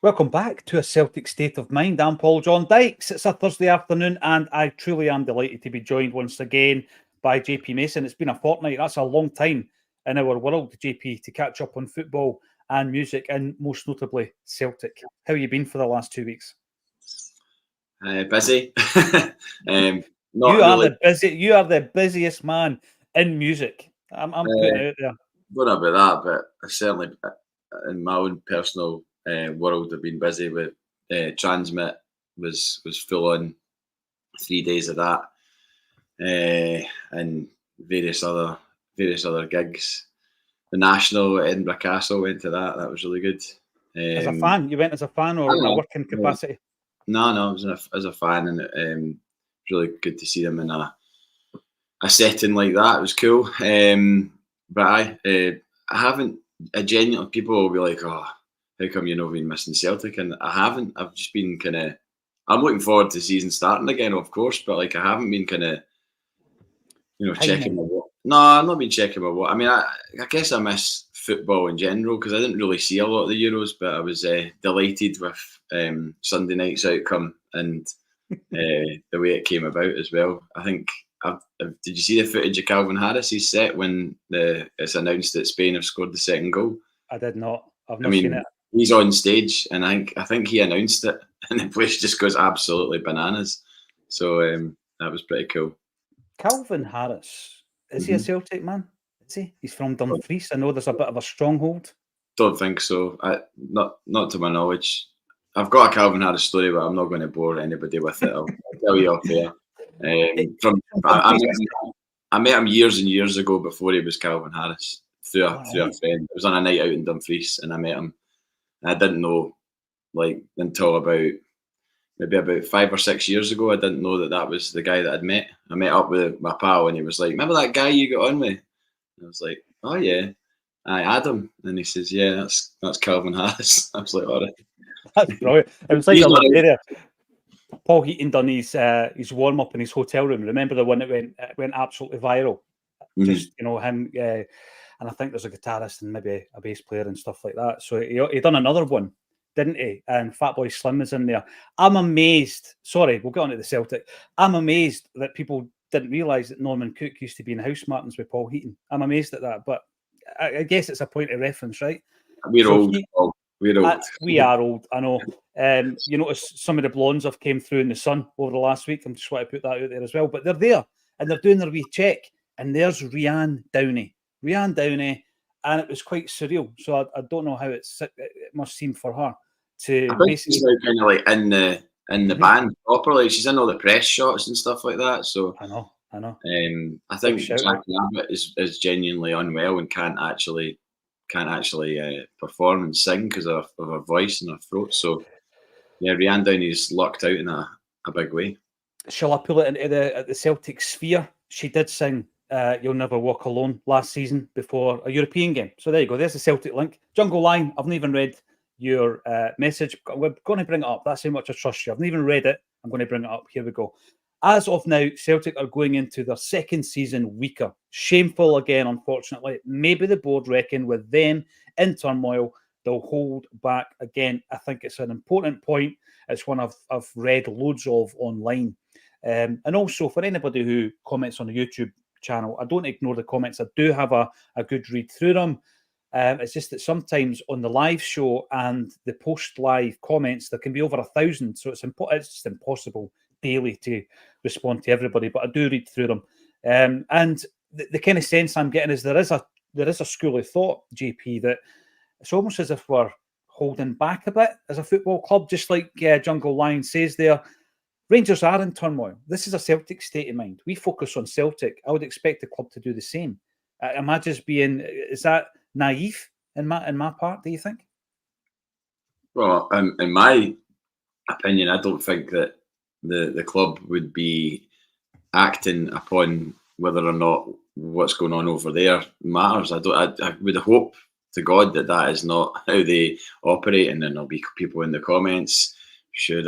Welcome back to A Celtic State of Mind. I'm Paul John Dykes. It's a Thursday afternoon, and I truly am delighted to be joined once again by JP Mason. It's been a fortnight. That's a long time in our world, JP, to catch up on football and music, and most notably Celtic. How have you been for the last 2 weeks? Busy. You are the busiest man in music. I'm putting it out there. Don't know about that, but certainly in my own personal world, I've been busy with Transmit. Was full on 3 days of that, and various other gigs. The National at Edinburgh Castle, went to that. That was really good. As a fan, you went as a fan or in a working capacity? No, I was as a fan, and it really good to see them in a setting like that. It was cool. But I haven't. Genuinely, people will be like, "Oh, how come you've not been missing Celtic?" And I haven't. I've just been kind of. I'm looking forward to the season starting again, of course, but like I haven't been kind of, checking my watch. No, I've not been checking my watch. I mean, I guess I miss football in general because I didn't really see a lot of the Euros, but I was delighted with Sunday night's outcome and the way it came about as well. I think. Did you see the footage of Calvin Harris's set when it's announced that Spain have scored the second goal? I did not. I've not seen it. He's on stage, and I think he announced it, and the place just goes absolutely bananas. So that was pretty cool. Calvin Harris, is he a Celtic man? Is he? He's from Dumfries. I know there's a bit of a stronghold. Don't think so. Not to my knowledge. I've got a Calvin Harris story, but I'm not going to bore anybody with it. I'll tell you off there. I met him years and years ago before he was Calvin Harris through a friend. It was on a night out in Dumfries, and I met him. And I didn't know, until about 5 or 6 years ago, I didn't know that was the guy that I'd met. I met up with my pal, and he was like, "Remember that guy you got on with?" And I was like, "Oh yeah, Adam." And he says, "Yeah, that's Calvin Harris." I was like, "All right." That's brilliant. It was like a area. Paul Heaton done his warm up in his hotel room. Remember the one that went absolutely viral? Mm-hmm. Just him, and I think there's a guitarist and maybe a bass player and stuff like that. So he done another one, didn't he? And Fatboy Slim is in there. I'm amazed. Sorry, we'll get on to the Celtic. I'm amazed that people didn't realise that Norman Cook used to be in House Martins with Paul Heaton. I'm amazed at that, but I guess it's a point of reference, right? We're old. We're old. We are old, I know. You notice some of the blondes have came through in the sun over the last week. I'm just want to put that out there as well. But they're there and they're doing their wee check. And there's Rianne Downey, and it was quite surreal. So I don't know how it must seem for her to. I think she's kind of like in the band properly. She's in all the press shots and stuff like that. So I know. I think Jack Rabbit is genuinely unwell and can't actually perform and sing because of her voice and her throat. So yeah, Rianne Downey's lucked out in a big way. Shall I pull it into the Celtic sphere? She did sing You'll Never Walk Alone last season before a European game. So there you go. There's the Celtic link. Jungle Line, I've not even read your message. We're going to bring it up. That's how much I trust you. I've not even read it. I'm going to bring it up. Here we go. As of now, Celtic are going into their second season weaker. Shameful again, unfortunately. Maybe the board reckon with them in turmoil, they'll hold back again. I think it's an important point. It's one I've read loads of online. And also for anybody who comments on the YouTube channel, I don't ignore the comments. I do have a good read through them. It's just that sometimes on the live show and the post-live comments, there can be over 1,000. So it's just impossible daily to respond to everybody, but I do read through them. And the kind of sense I'm getting is there is a school of thought, JP, that it's almost as if we're holding back a bit as a football club, just like Jungle Lion says there. Rangers are in turmoil. This is a Celtic state of mind. We focus on Celtic. I would expect the club to do the same. Am I just is that naive in my part, do you think? Well, in my opinion, I don't think that the club would be acting upon whether or not what's going on over there matters. I would hope to God that is not how they operate, and then there'll be people in the comments. Sure,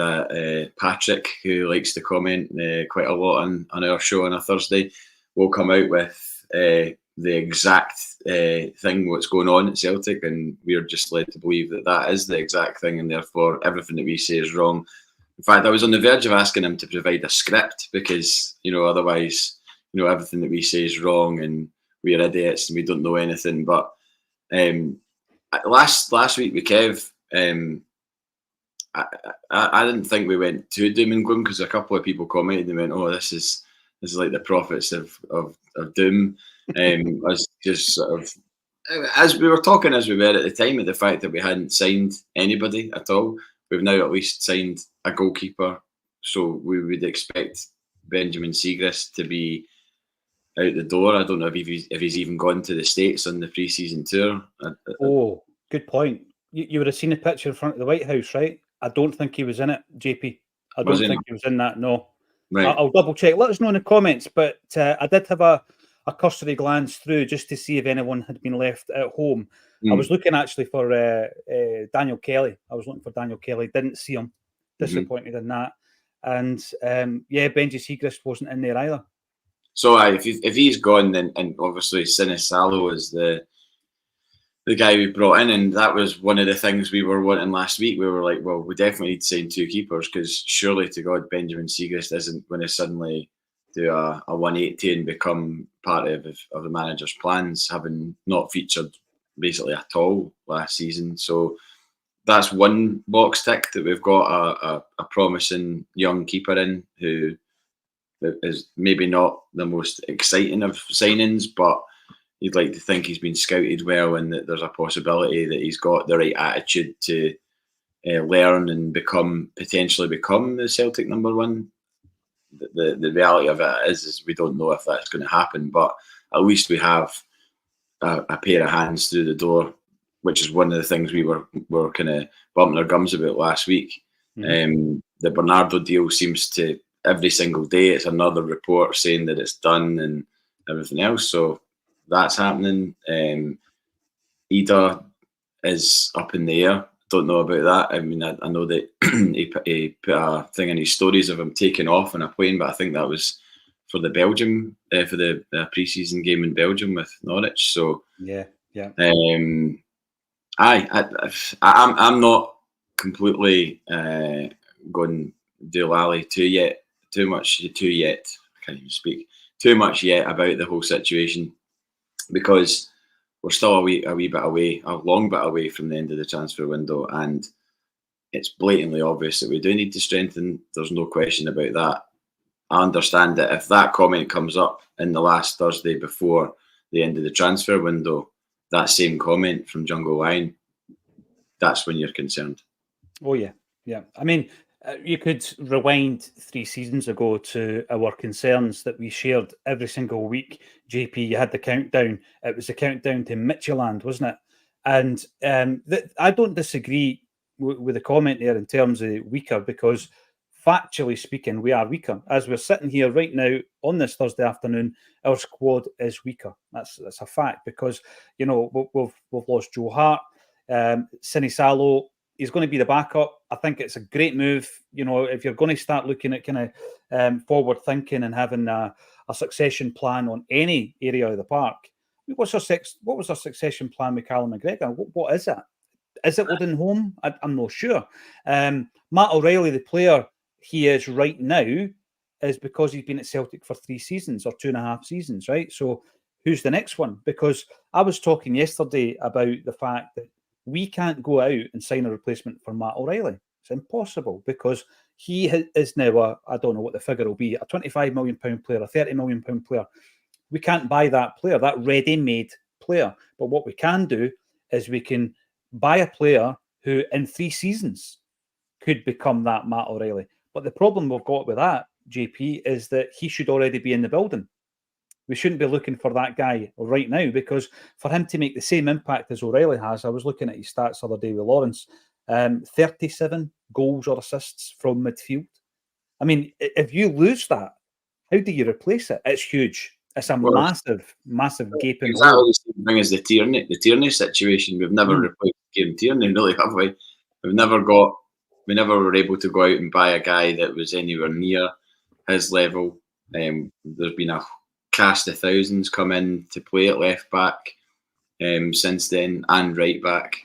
Patrick, who likes to comment quite a lot on our show on a Thursday, will come out with the the exact thing what's going on at Celtic, and we're just led to believe that that is the exact thing, and therefore everything that we say is wrong. In fact, I was on the verge of asking him to provide a script because, otherwise, everything that we say is wrong and we're idiots and we don't know anything. But last week with Kev, I didn't think we went too doom and gloom, because a couple of people commented and went, "Oh, this is like the prophets of doom." I was just sort of, as we were talking as we were at the time, of the fact that we hadn't signed anybody at all. We've now at least signed a goalkeeper, so we would expect Benjamin Siegrist to be out the door. I don't know if he's even gone to the States on the pre-season tour. Oh, good point. You would have seen a picture in front of the White House, right? I don't think he was in it, JP. I don't think he was in that, no. Right. I'll double check. Let us know in the comments, but I did have a cursory glance through just to see if anyone had been left at home. I was looking actually for Daniel Kelly. Didn't see him. Disappointed in that. And Benji Siegrist wasn't in there either. So if he's gone, then, and obviously Sinisalo is the guy we brought in, and that was one of the things we were wanting last week. We were like, well, we definitely need to sign two keepers, because surely to God, Benjamin Siegrist isn't going to suddenly do a 180 and become part of the manager's plans, having not featured basically at all last season. So that's one box tick, that we've got a promising young keeper in, who is maybe not the most exciting of signings, but you'd like to think he's been scouted well, and that there's a possibility that he's got the right attitude to learn and potentially become the Celtic number one. The reality of it is we don't know if that's going to happen, but at least we have a pair of hands through the door, which is one of the things we were kind of bumping our gums about last week. The Bernardo deal seems to, every single day, it's another report saying that it's done and everything else. So that's happening. Idah is up in the air. Don't know about that. I mean, I know that he put a thing in his stories of him taking off on a plane, but I think that was for the Belgium, for the pre-season game in Belgium with Norwich. So yeah. I'm not completely going Doolally too much yet. I can't even speak too much yet about the whole situation, because we're still a wee bit away, a long bit away from the end of the transfer window, and it's blatantly obvious that we do need to strengthen. There's no question about that. I understand that if that comment comes up in the last Thursday before the end of the transfer window, that same comment from Jungle Line, that's when you're concerned. Oh, yeah. I mean, you could rewind 3 seasons ago to our concerns that we shared every single week. JP, you had the countdown. It was the countdown to Midtjylland, wasn't it? And I don't disagree with the comment there in terms of weaker, because factually speaking, we are weaker. As we're sitting here right now on this Thursday afternoon, our squad is weaker. That's a fact, because we've lost Joe Hart, Sinisalo. He's going to be the backup. I think it's a great move. If you're going to start looking at kind of forward thinking and having a succession plan on any area of the park, what was our succession plan with Callum McGregor? What is it? Is it Odin home? I'm not sure. Matt O'Reilly, the player he is right now, is because he's been at Celtic for 3 seasons or 2.5 seasons, right? So who's the next one? Because I was talking yesterday about the fact that we can't go out and sign a replacement for Matt O'Reilly. It's impossible, because he is now I don't know what the figure will be, a £25 million player, a £30 million player. We can't buy that player, that ready-made player. But what we can do is we can buy a player who in 3 seasons could become that Matt O'Reilly. But the problem we've got with that, JP, is that he should already be in the building. We shouldn't be looking for that guy right now, because for him to make the same impact as O'Reilly has, I was looking at his stats the other day with Lawrence, 37 goals or assists from midfield. I mean, if you lose that, how do you replace it? It's huge. It's a massive gaping hole. Exactly the same thing as the Tierney situation. We've never replaced Kieran Tierney, really, have we? We never were able to go out and buy a guy that was anywhere near his level. There's been a cast of thousands come in to play at left back since then, and right back.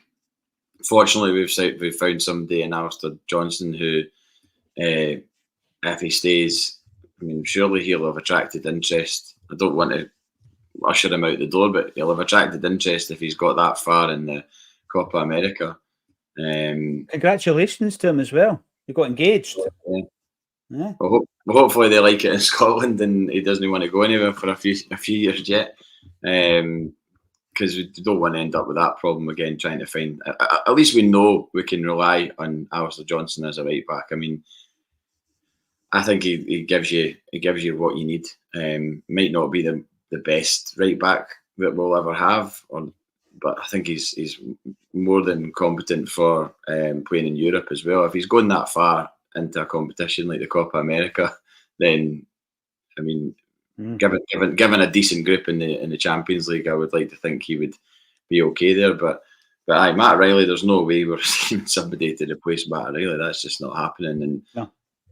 Fortunately, we've found somebody in Alistair Johnston who, if he stays, I mean, surely he'll have attracted interest. I don't want to usher him out the door, but he'll have attracted interest if he's got that far in the Copa America. Congratulations to him as well. He got engaged. Yeah. Well, hopefully they like it in Scotland, and he doesn't want to go anywhere for a few years yet. Because we don't want to end up with that problem again, trying to find. At least we know we can rely on Alistair Johnston as a right back. I mean, I think he gives you what you need. Might not be the best right back that we'll ever have, but I think he's more than competent for playing in Europe as well. If he's going that far into a competition like the Copa America, then I mean. Given a decent group in the Champions League, I would like to think he would be okay there. But Matt Riley, there's no way we're seeing somebody to replace Matt Riley. That's just not happening. And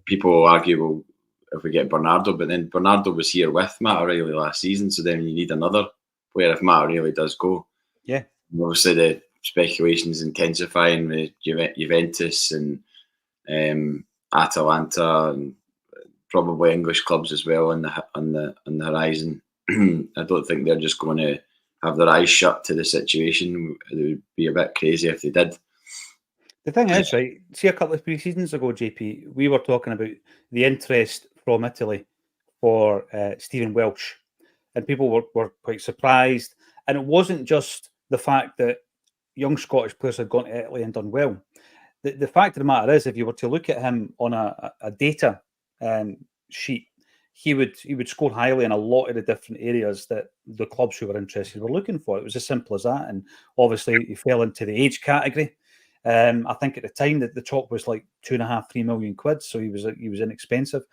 people will argue, well, if we get Bernardo, but then Bernardo was here with Matt Riley last season, so then you need another player if Matt Riley does go. Yeah. And obviously, the speculation's intensifying with Juventus and Atalanta and probably English clubs as well on the horizon. I don't think they're just going to have their eyes shut to the situation. It would be a bit crazy if they did. The thing is, right, see a couple of pre-seasons ago, JP, we were talking about the interest from Italy for Stephen Welsh, and people were quite surprised. And it wasn't just the fact that young Scottish players had gone to Italy and done well. The fact of the matter is, if you were to look at him on a data sheet, he would score highly in a lot of the different areas that the clubs who were interested were looking for. It was as simple as that. And obviously he fell into the age category. I think at the time that the top was like 2.5-3 million quid, so he was inexpensive.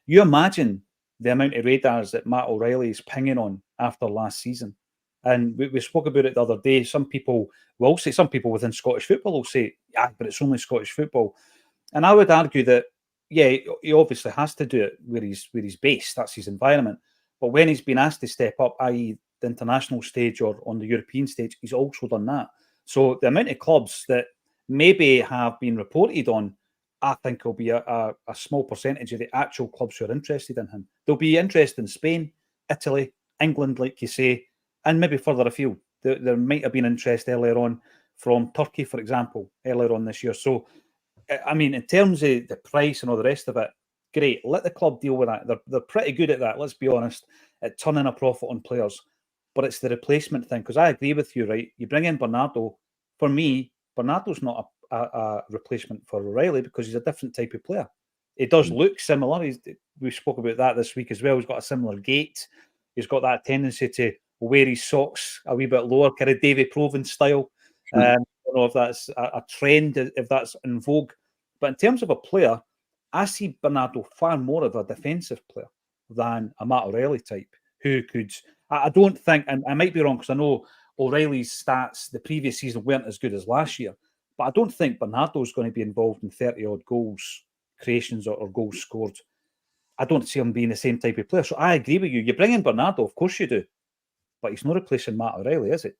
You imagine the amount of radars that Matt O'Reilly is pinging on after last season. And we spoke about it the other day. Some people within Scottish football will say, yeah, but it's only Scottish football. And I would argue that, yeah, he obviously has to do it where he's based. That's his environment. But when he's been asked to step up, i.e. the international stage or on the European stage, he's also done that. So the amount of clubs that maybe have been reported on, I think will be a small percentage of the actual clubs who are interested in him. They'll be interested in Spain, Italy, England, like you say, and maybe further afield. There might have been interest earlier on from Turkey, for example, earlier on this year. So I mean, in terms of the price and all the rest of it, great. Let the club deal with that. They're pretty good at that, let's be honest, at turning a profit on players. But it's the replacement thing, because I agree with you, right? You bring in Bernardo. For me, Bernardo's not a replacement for O'Reilly because he's a different type of player. It does look similar. We spoke about that this week as well. He's got a similar gait. He's got that tendency to wear his socks a wee bit lower, kind of Davy Proven style. I don't know if that's a trend, if that's in vogue. But in terms of a player, I see Bernardo far more of a defensive player than a Matt O'Reilly type who could. I don't think, and I might be wrong because I know O'Reilly's stats the previous season weren't as good as last year, but I don't think Bernardo's going to be involved in 30-odd goals, creations or goals scored. I don't see him being the same type of player. So I agree with you. You bring in Bernardo, of course you do, but he's not replacing Matt O'Reilly, is it?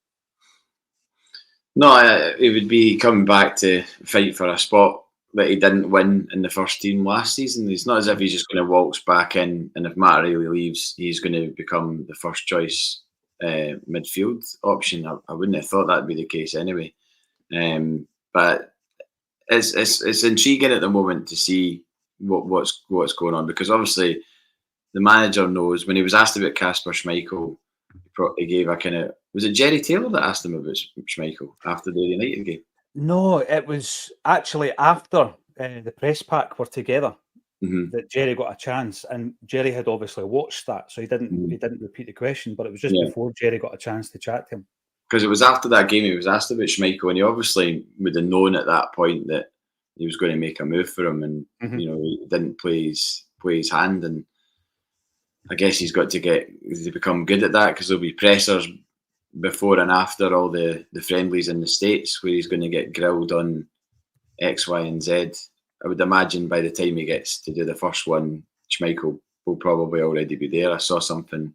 No, it would be coming back to fight for a spot that he didn't win in the first team last season. It's not as if he's just going to waltz back in, and if Matt Riley leaves, he's going to become the first choice midfield option. I wouldn't have thought that'd be the case anyway. But it's intriguing at the moment to see what's going on, because obviously the manager knows. When he was asked about Kasper Schmeichel, he gave a kind of, was it Jerry Taylor that asked him about Schmeichel after the United game? No, it was actually after the press pack were together that Jerry got a chance, and Jerry had obviously watched that, so he didn't repeat the question, but it was just before Jerry got a chance to chat to him. Because it was after that game he was asked about Schmeichel, and he obviously would have known at that point that he was going to make a move for him, and he didn't play his hand, and I guess he's got to become good at that, because there'll be pressers before and after all the friendlies in the States where he's going to get grilled on X, Y, and Z. I would imagine by the time he gets to do the first one, Schmeichel will probably already be there. I saw something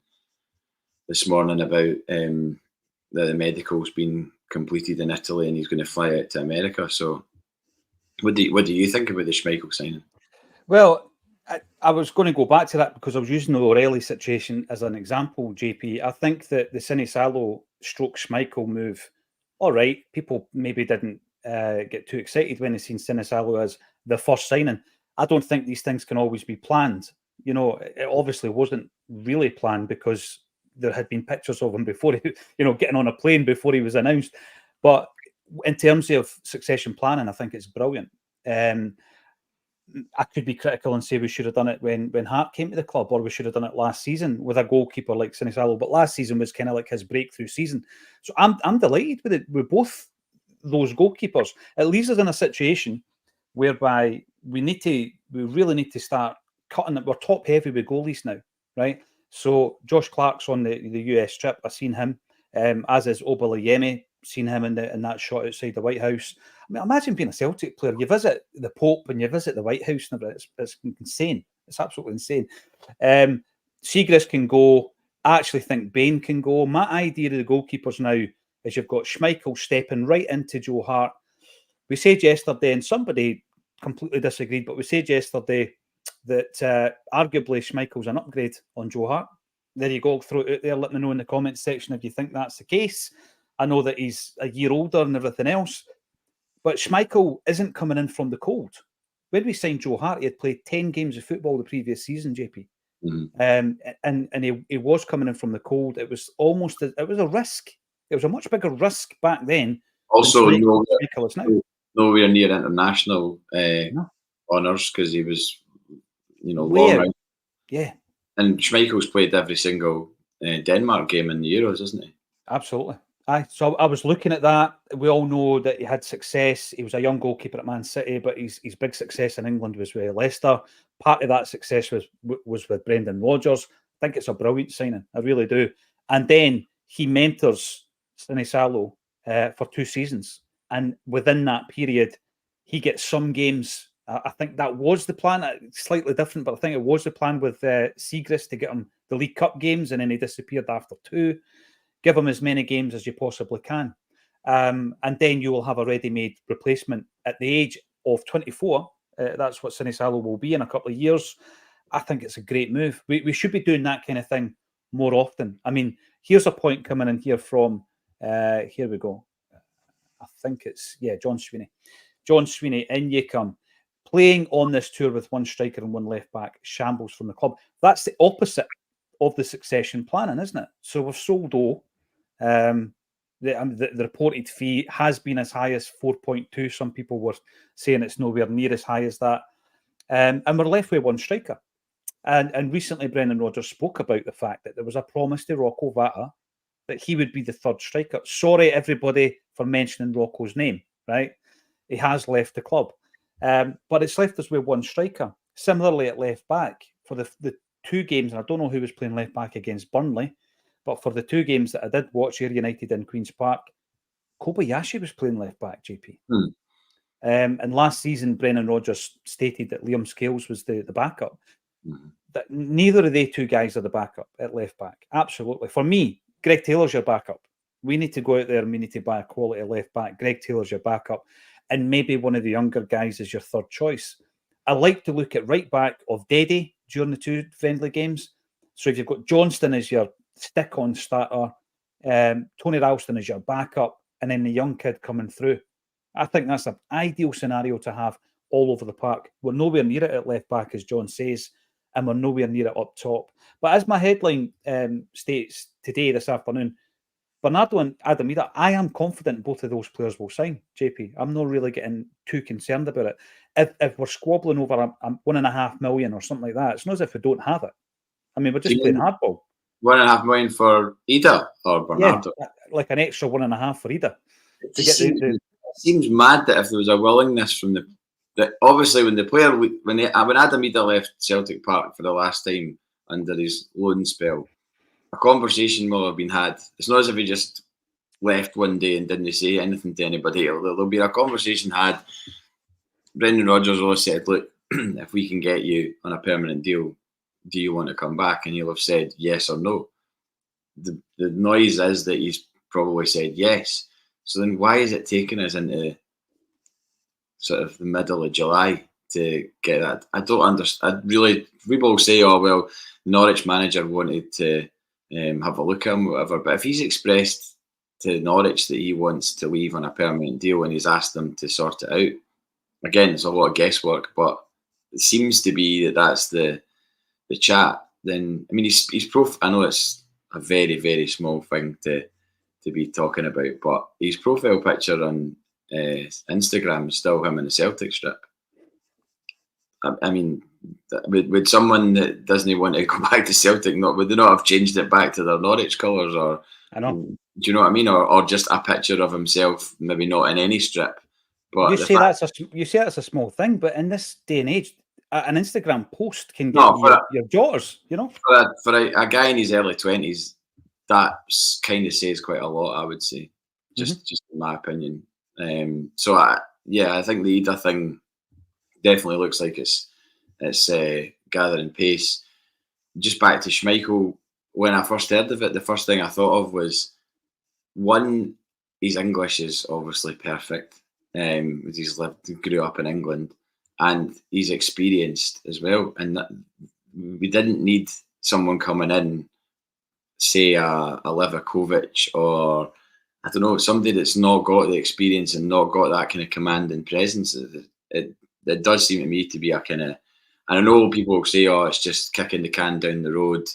this morning about the medical's been completed in Italy and he's going to fly out to America. So, what do you think about the Schmeichel signing? Well, I was going to go back to that because I was using the O'Reilly situation as an example, JP. I think that the Sinisalo stroke Schmeichel move, all right, people maybe didn't get too excited when they seen Sinisalo as the first signing. I don't think these things can always be planned. You know, it obviously wasn't really planned because there had been pictures of him before he, getting on a plane before he was announced. But in terms of succession planning, I think it's brilliant. I could be critical and say we should have done it when Hart came to the club, or we should have done it last season with a goalkeeper like Sinisalo. But last season was kind of like his breakthrough season. So I'm delighted with it, with both those goalkeepers. It leaves us in a situation whereby we really need to start cutting it. We're top heavy with goalies now, right? So Josh Clark's on the US trip. I've seen him, as is Obalayemi. Seen him in that shot outside the White House. I mean, imagine being a Celtic player. You visit the Pope and you visit the White House. And it's insane. It's absolutely insane. Siegrist can go. I actually think Bain can go. My idea of the goalkeepers now is you've got Schmeichel stepping right into Joe Hart. We said yesterday, and somebody completely disagreed, but we said yesterday that arguably Schmeichel's an upgrade on Joe Hart. There you go. Throw it out there. Let me know in the comments section if you think that's the case. I know that he's a year older and everything else, but Schmeichel isn't coming in from the cold. When we signed Joe Hart, he had played 10 games of football the previous season, JP. And he was coming in from the cold. It was a risk. It was a much bigger risk back then. Also, nowhere near international honours because he was, long out. Yeah. And Schmeichel's played every single Denmark game in the Euros, isn't he? Absolutely. So I was looking at that. We all know that he had success. He was a young goalkeeper at Man City, but his big success in England was with Leicester. Part of that success was with Brendan Rodgers. I think it's a brilliant signing. I really do. And then he mentors Sinisalo for 2 seasons. And within that period, he gets some games. I think that was the plan. Slightly different, but I think it was the plan with Siegrist to get him the League Cup games, and then he disappeared after 2. Give him as many games as you possibly can. And then you will have a ready-made replacement at the age of 24. That's what Sinisalo will be in a couple of years. I think it's a great move. We should be doing that kind of thing more often. I mean, here's a point coming in here from, here we go. I think it's, John Sweeney. John Sweeney, in you come. Playing on this tour with 1 striker and 1 left back, shambles from the club. That's the opposite of the succession planning, isn't it? So we've sold O. The reported fee has been as high as 4.2. Some people were saying it's nowhere near as high as that. And we're left with 1 striker. And recently Brendan Rodgers spoke about the fact that there was a promise to Rocco Vata that he would be the 3rd striker. Sorry, everybody, for mentioning Rocco's name, right? He has left the club. But it's left us with 1 striker. Similarly at left back, for the 2 games, and I don't know who was playing left back against Burnley, but for the 2 games that I did watch here, United in Queen's Park, Kobayashi was playing left back, JP. And last season, Brendan Rodgers stated that Liam Scales was the backup. That neither of they 2 guys are the backup at left back. Absolutely. For me, Greg Taylor's your backup. We need to go out there and we need to buy a quality left back. Greg Taylor's your backup. And maybe one of the younger guys is your 3rd choice. I like to look at right back of Deddy during the 2 friendly games. So if you've got Johnston as your stick-on starter, Tony Ralston as your backup, and then the young kid coming through, I think that's an ideal scenario to have all over the park. We're nowhere near it at left back, as John says, and we're nowhere near it up top. But as my headline states today, this afternoon, Bernardo and Adam Idah, I am confident both of those players will sign, JP. I'm not really getting too concerned about it. If we're squabbling over a 1.5 million or something like that, it's not as if we don't have it. I mean, we're just playing hardball. 1.5 million for Idah or Bernardo? Yeah, like an extra 1.5 for Idah. It seems mad that if there was a willingness from obviously when Adam Idah left Celtic Park for the last time under his loan spell, a conversation will have been had. It's not as if he just left one day and didn't say anything to anybody. There'll be a conversation had. Brendan Rodgers always said, look, if we can get you on a permanent deal, do you want to come back? And he'll have said yes or no. the noise is that he's probably said yes. So then why is it taking us into sort of the middle of July to get that? I don't understand. People say, oh, well, Norwich manager wanted to have a look at him, whatever. But if he's expressed to Norwich that he wants to leave on a permanent deal and he's asked them to sort it out, again, it's a lot of guesswork, but it seems to be that that's the chat. Then, I mean, he's I know it's a very, very small thing to be talking about, but his profile picture on Instagram is still him in the Celtic strip. I mean, would someone that doesn't want to go back to Celtic would they not have changed it back to their Norwich colours? Or I know. Do you know what I mean? Or just a picture of himself, maybe not in any strip. But you say that's a small thing, but in this day and age, an Instagram post can get your daughters. You know, for a guy in his early 20s, that kind of says quite a lot. I would say, just in my opinion. So I think the Idah thing definitely looks like it's gathering pace. Just back to Schmeichel, when I first heard of it, the first thing I thought of was, one, his English is obviously perfect. He's grew up in England, and he's experienced as well. And we didn't need someone coming in, say a Livakovic, or I don't know, somebody that's not got the experience and not got that kind of command and presence. It does seem to me to be a kind of, and I know people will say, oh, it's just kicking the can down the road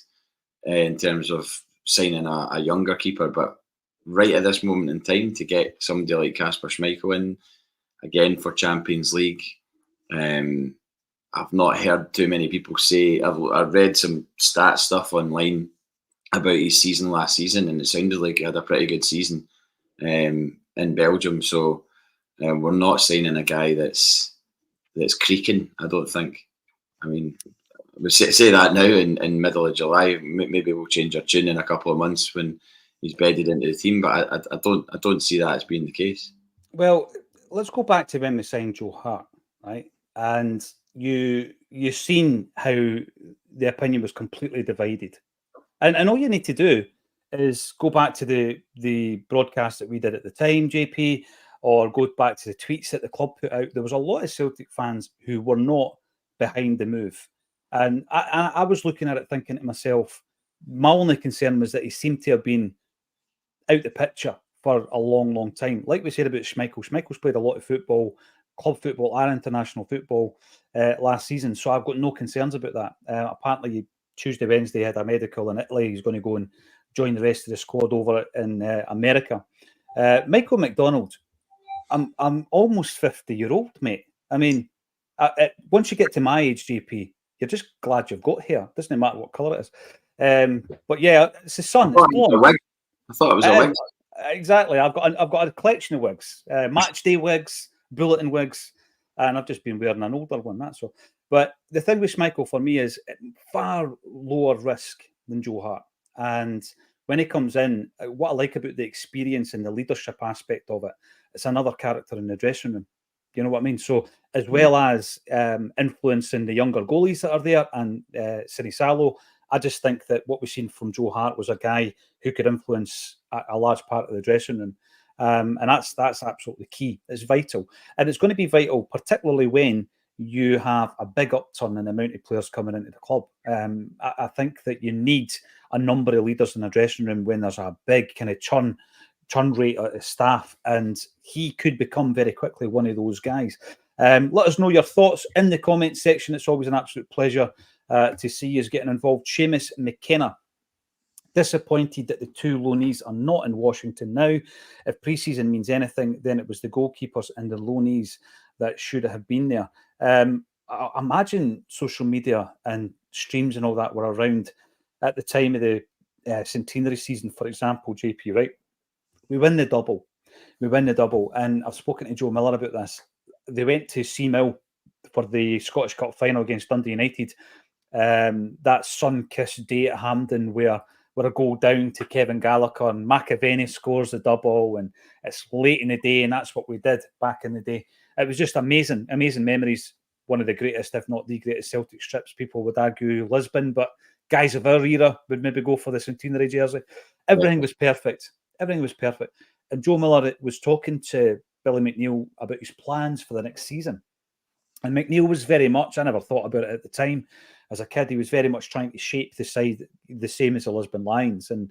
in terms of signing a younger keeper, but right at this moment in time, to get somebody like Kasper Schmeichel in again for Champions League, I've not heard too many people say. I've read some stat stuff online about his season last season, and it sounded like he had a pretty good season in Belgium. So we're not signing a guy that's creaking, I don't think. I mean, we say that now in middle of July. Maybe we'll change our tune in a couple of months when he's bedded into the team, but I don't see that as being the case. Well, let's go back to when we signed Joe Hart, right? And you've seen how the opinion was completely divided, and all you need to do is go back to the broadcast that we did at the time, JP, or go back to the tweets that the club put out. There was a lot of Celtic fans who were not behind the move, and I was looking at it thinking to myself, my only concern was that he seemed to have been out the picture for a long, long time. Like we said about Schmeichel, Schmeichel's played a lot of football, club football and international football last season, so I've got no concerns about that. Apparently, Tuesday, Wednesday, he had a medical in Italy. He's going to go and join the rest of the squad over in America. Michael McDonald, I'm almost 50-year-old, mate. I mean, once you get to my age, GP, you're just glad you've got hair. Doesn't matter what colour it is. But yeah, it's his son. It's blonde. I thought it was a wig. Exactly. I've got a collection of wigs, match day wigs, bulletin wigs, and I've just been wearing an older one. That's all. But the thing with Schmeichel for me is far lower risk than Joe Hart. And when he comes in, what I like about the experience and the leadership aspect of it, it's another character in the dressing room. You know what I mean? So as well as influencing the younger goalies that are there and Sinisalo, I just think that what we've seen from Joe Hart was a guy who could influence a large part of the dressing room. And that's absolutely key. It's vital. And it's going to be vital, particularly when you have a big upturn in the amount of players coming into the club. I think that you need a number of leaders in the dressing room when there's a big kind of churn rate of staff, and he could become very quickly one of those guys. Let us know your thoughts in the comments section. It's always an absolute pleasure to see you getting involved. Seamus McKenna, disappointed that the two loanees are not in Washington now. If pre-season means anything, then it was the goalkeepers and the loanees that should have been there. I imagine social media and streams and all that were around at the time of the centenary season, for example, JP, right? We win the double. And I've spoken to Joe Miller about this. They went to Seamill for the Scottish Cup final against Dundee United. That sun-kissed day at Hampden where a goal down to Kevin Gallagher and McAvenny scores the double, and it's late in the day, and that's what we did back in the day. It was just amazing memories. One of the greatest, if not the greatest, Celtic strips. People would argue Lisbon, but guys of our era would maybe go for the centenary jersey. Everything was perfect. Everything was perfect. And Joe Miller was talking to Billy McNeil about his plans for the next season. And McNeil was very much, I never thought about it at the time. As a kid, he was very much trying to shape the side the same as the Lisbon Lions. And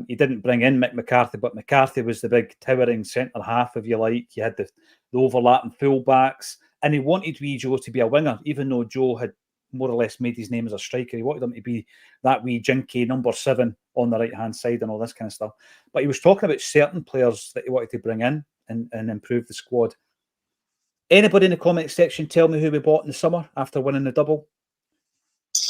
he didn't bring in Mick McCarthy, but McCarthy was the big towering centre half, if you like. You had the overlapping full-backs. And he wanted wee Joe to be a winger, even though Joe had more or less made his name as a striker. He wanted him to be that wee jinky number 7 on the right-hand side and all this kind of stuff. But he was talking about certain players that he wanted to bring in and improve the squad. Anybody in the comment section tell me who we bought in the summer after winning the double?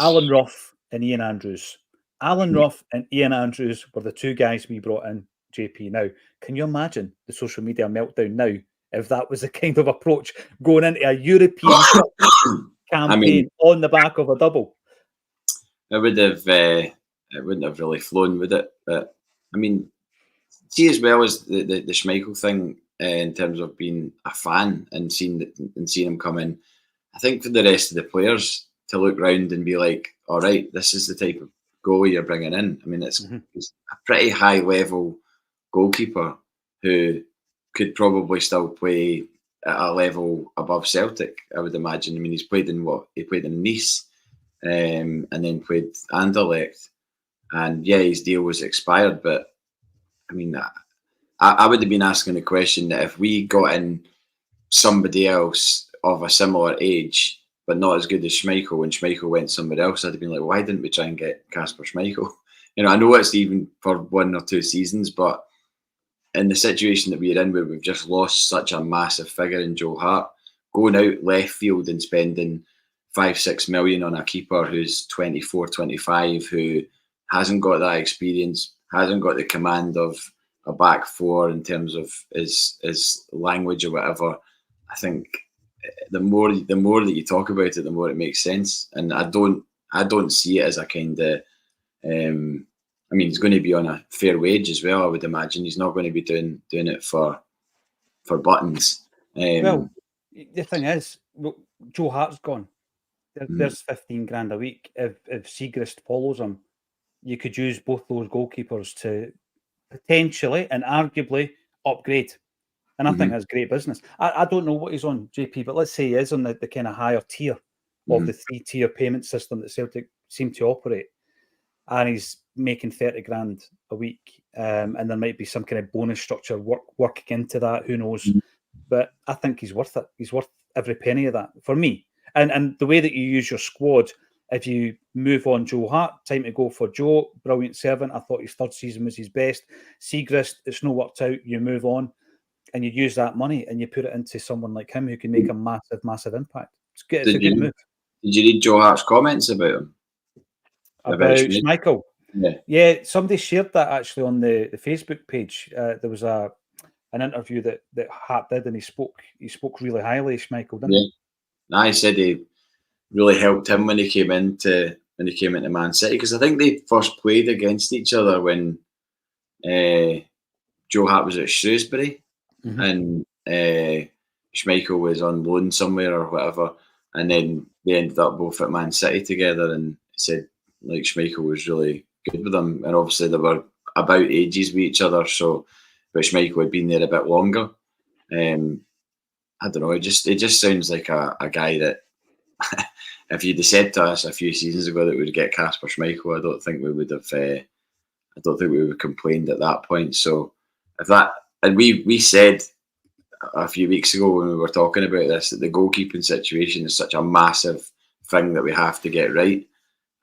Alan Ruff and Ian Andrews. Alan Ruff and Ian Andrews were the 2 guys we brought in, JP. Now, can you imagine the social media meltdown now if that was the kind of approach going into a European campaign on the back of a double? It would have. It wouldn't have really flown, would it? But I mean, see, as well as the Schmeichel thing, in terms of being a fan and seeing him come in, I think for the rest of the players to look round and be like, all right, this is the type of goalie you're bringing in. I mean, it's a pretty high level goalkeeper who could probably still play at a level above Celtic, I would imagine. I mean, he played in Nice, and then played Anderlecht, and yeah, his deal was expired. But I mean, I would have been asking the question that if we got in somebody else of a similar age, but not as good as Schmeichel, when Schmeichel went somewhere else, I'd have been like, why didn't we try and get Kasper Schmeichel? You know, I know it's even for 1 or 2 seasons, but in the situation that we're in, where we've just lost such a massive figure in Joe Hart, going out left field and spending 5-6 million on a keeper who's 24, 25, who hasn't got that experience, hasn't got the command of a back 4 in terms of his language or whatever. I think the more that you talk about it, the more it makes sense. And I don't see it as a kind of I mean, he's going to be on a fair wage as well, I would imagine. He's not going to be doing it for buttons. Well, the thing is, Joe Hart's gone. There's 15 grand a week. If Siegrist follows him, you could use both those goalkeepers to potentially and arguably upgrade. And I think that's great business. I don't know what he's on, JP, but let's say he is on the kind of higher tier of the 3-tier payment system that Celtic seem to operate. And he's making 30 grand a week. And there might be some kind of bonus structure working into that. Who knows? But I think he's worth it. He's worth every penny of that for me. And the way that you use your squad, if you move on Joe Hart, time to go for Joe. Brilliant servant. I thought his 3rd season was his best. Siegrist, it's not worked out. You move on and you use that money and you put it into someone like him who can make a massive, massive impact. It's a good move. Did you read Joe Hart's comments about him? About Schmeichel? Yeah, somebody shared that actually on the Facebook page. There was an interview that Hart did, and he spoke really highly of Schmeichel, didn't he? I said he really helped him when he came into Man City, because I think they first played against each other when Joe Hart was at Shrewsbury and Schmeichel was on loan somewhere or whatever, and then they ended up both at Man City together, and he said like Schmeichel was really good with them, and obviously they were about ages with each other, so but Schmeichel had been there a bit longer. I don't know, it just sounds like a guy that if you'd have said to us a few seasons ago that we'd get Kasper Schmeichel, I don't think we would have complained at that point. So if that, and we said a few weeks ago when we were talking about this that the goalkeeping situation is such a massive thing that we have to get right,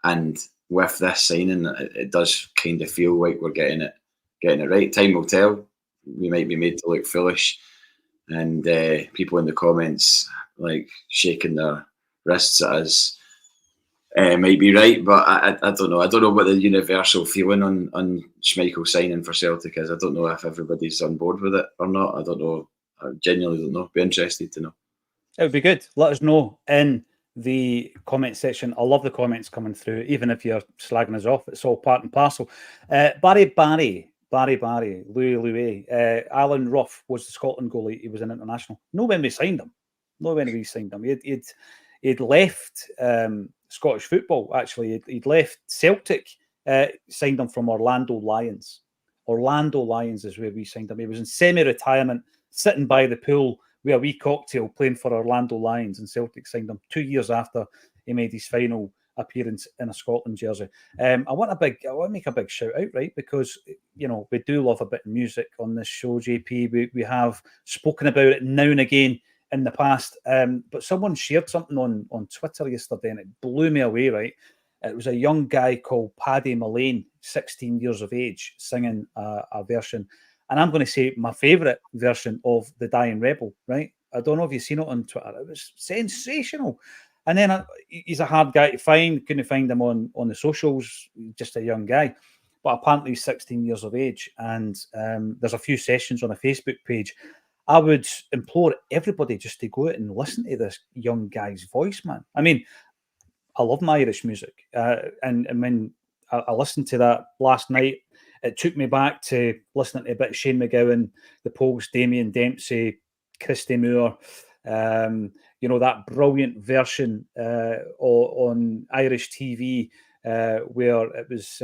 and with this signing, it does kind of feel like we're getting it right. Time will tell. We might be made to look foolish, and people in the comments like shaking their wrists at us might be right, but I don't know. I don't know what the universal feeling on Schmeichel signing for Celtic is. I don't know if everybody's on board with it or not. I don't know. I genuinely don't know. Be interested to know. It would be good. Let us know in the comment section. I love the comments coming through, even if you're slagging us off. It's all part and parcel. Barry, Louis. Alan Ruff was the Scotland goalie. He was an international. Know when we signed him. He'd left Scottish football, actually. He'd left Celtic, signed him from Orlando Lions. Orlando Lions is where we signed him. He was in semi-retirement, sitting by the pool with a wee cocktail, playing for Orlando Lions, and Celtic signed him 2 years after he made his final appearance in a Scotland jersey. I want to make a big shout out, right? Because, you know, we do love a bit of music on this show, JP. We have spoken about it now and again in the past. But someone shared something on Twitter yesterday and it blew me away, right? It was a young guy called Paddy Mullane, 16 years of age, singing a version. And I'm going to say my favourite version of The Dying Rebel, right? I don't know if you've seen it on Twitter. It was sensational. And then he's a hard guy to find. Couldn't find him on the socials. Just a young guy. But apparently he's 16 years of age. And there's a few sessions on a Facebook page. I would implore everybody just to go out and listen to this young guy's voice, man. I mean, I love my Irish music. And when I listened to that last night, it took me back to listening to a bit of Shane McGowan, the Pogues, Damien Dempsey, Christy Moore, you know, that brilliant version on Irish TV where it was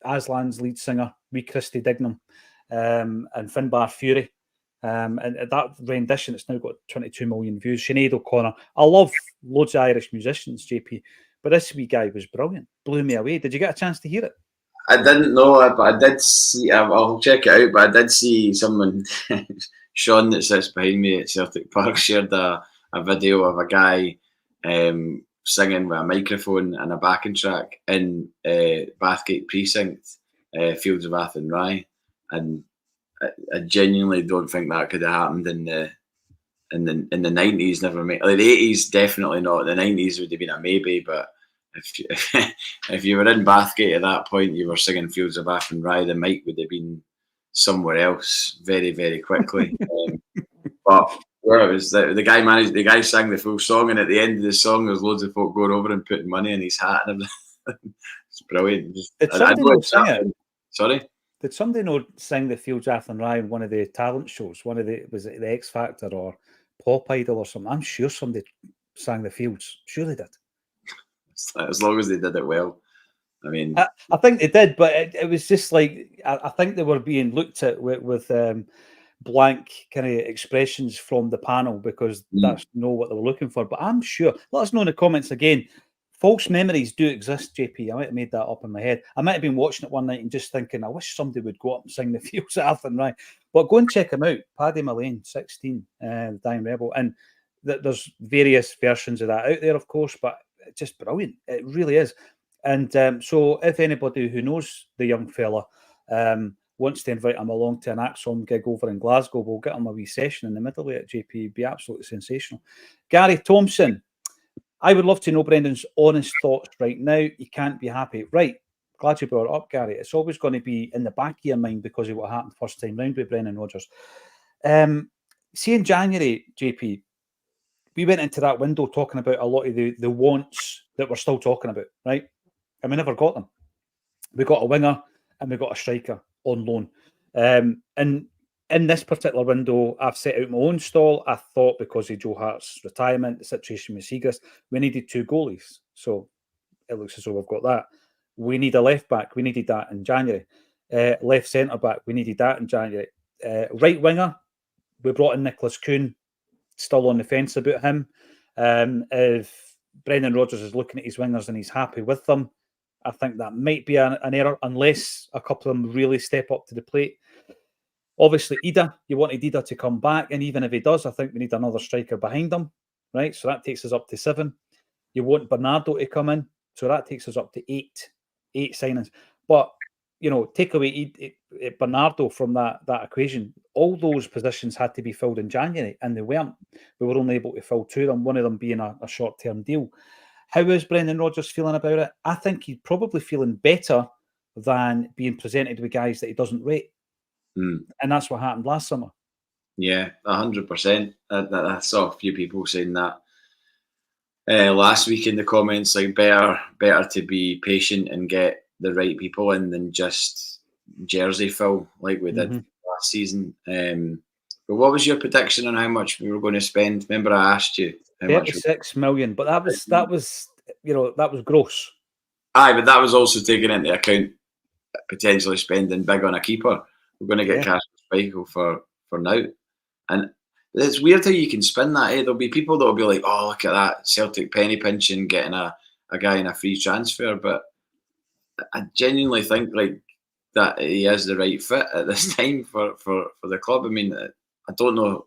Aslan's lead singer, wee Christy Dignam, and Finbar Fury. And that rendition, it's now got 22 million views. Sinead O'Connor. I love loads of Irish musicians, JP, but this wee guy was brilliant. Blew me away. Did you get a chance to hear it? I didn't know it, but I did see. I'll check it out. But I did see someone, Sean, that sits behind me at Celtic Park, shared a video of a guy singing with a microphone and a backing track in Bathgate Precinct, Fields of Athenry, and I genuinely don't think that could have happened in the 90s. Never mind, like the 80s, definitely not. The 90s would have been a maybe, but if you were in Bathgate at that point, you were singing Fields of Athenry, the mic would have been somewhere else very, very quickly. But where it was, the guy sang the full song, and at the end of the song, there's loads of folk going over and putting money in his hat and everything. It's brilliant. Did somebody know sing it? Sorry? Did somebody know sing the Fields of Athenry in one of the talent shows? Was it the X Factor or Pop Idol or something? I'm sure somebody sang the Fields. Sure they did. As long as they did it well. I mean, I think they did, but it was just like I think they were being looked at with blank kind of expressions from the panel because that's not what they were looking for. But I'm sure. Let us know in the comments again. False memories do exist, JP. I might have made that up in my head. I might have been watching it one night and just thinking, I wish somebody would go up and sing the Fields of Athenry. But go and check him out. Paddy Mullane, 16, the Dying Rebel. And there's various versions of that out there, of course, but it's just brilliant. It really is. And so if anybody who knows the young fella wants to invite him along to an Acsom gig over in Glasgow, we'll get him a wee session in the middle at JP. It'd be absolutely sensational. Gary Thompson. I would love to know Brendan's honest thoughts right now. You can't be happy. Right. Glad you brought it up, Gary. It's always going to be in the back of your mind because of what happened first time round with Brendan Rodgers. See, in January, JP, we went into that window talking about a lot of the wants that we're still talking about, right? And we never got them. We got a winger and we got a striker on loan. And in this particular window, I've set out my own stall. I thought because of Joe Hart's retirement, the situation with Seagrass, we needed 2 goalies. So it looks as though we've got that. We need a left back. We needed that in January. Left centre back. We needed that in January. Right winger, we brought in Nicholas Kuhn. Still on the fence about him. If Brendan Rodgers is looking at his wingers and he's happy with them, I think that might be an error unless a couple of them really step up to the plate. Obviously, Idah, you wanted Idah to come back, and even if he does, I think we need another striker behind him, right? So that takes us up to 7. You want Bernardo to come in, so that takes us up to 8 signings. But, you know, take away Bernardo from that equation. All those positions had to be filled in January, and they weren't. We were only able to fill 2 of them, one of them being a short-term deal. How is Brendan Rodgers feeling about it? I think he's probably feeling better than being presented with guys that he doesn't rate. And that's what happened last summer. Yeah, 100%. I saw a few people saying that last week in the comments, like better to be patient and get the right people in than just jersey fill like we did last season. But what was your prediction on how much we were going to spend? Remember, I asked you how 36 million, but that was that was gross. Aye, but that was also taken into account potentially spending big on a keeper. We're going to get Kasper Schmeichel for now. And it's weird how you can spin that. There'll be people that will be like, oh, look at that, Celtic penny pinching, getting a guy in a free transfer. But I genuinely think that he is the right fit at this time for the club. I mean, I don't know.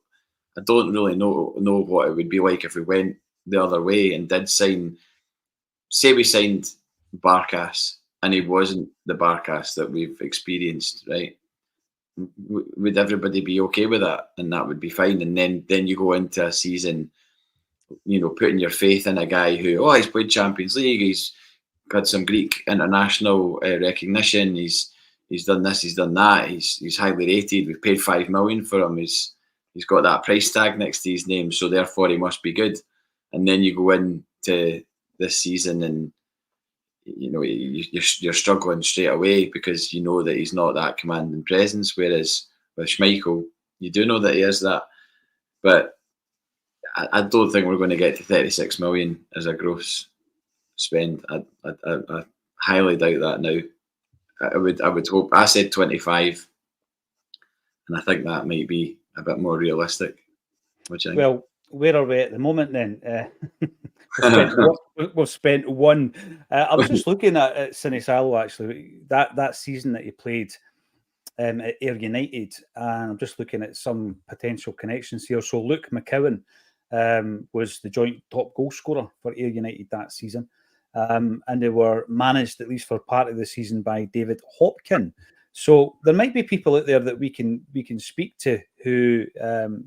I don't really know what it would be like if we went the other way and did sign. Say we signed Barkas and he wasn't the Barkas that we've experienced, right? Would everybody be okay with that? And that would be fine. And then you go into a season, putting your faith in a guy who, he's played Champions League, he's got some Greek international recognition, he's done this, he's done that, he's highly rated, we've paid $5 million for him, he's got that price tag next to his name, so therefore he must be good. And then you go into this season and you're struggling straight away because you know that he's not that commanding presence, whereas with Schmeichel you do know that he is that. But I don't think we're going to get to 36 million as a gross spend. I highly doubt that now. I would hope. I said 25, and I think that might be a bit more realistic. What do you think? Well, where are we at the moment then? We've spent one. I was just looking at Sinisalo actually. That season that he played at Ayr United, and I'm just looking at some potential connections here. So Luke McCowan was the joint top goal scorer for Ayr United that season, and they were managed at least for part of the season by David Hopkin. So there might be people out there that we can speak to who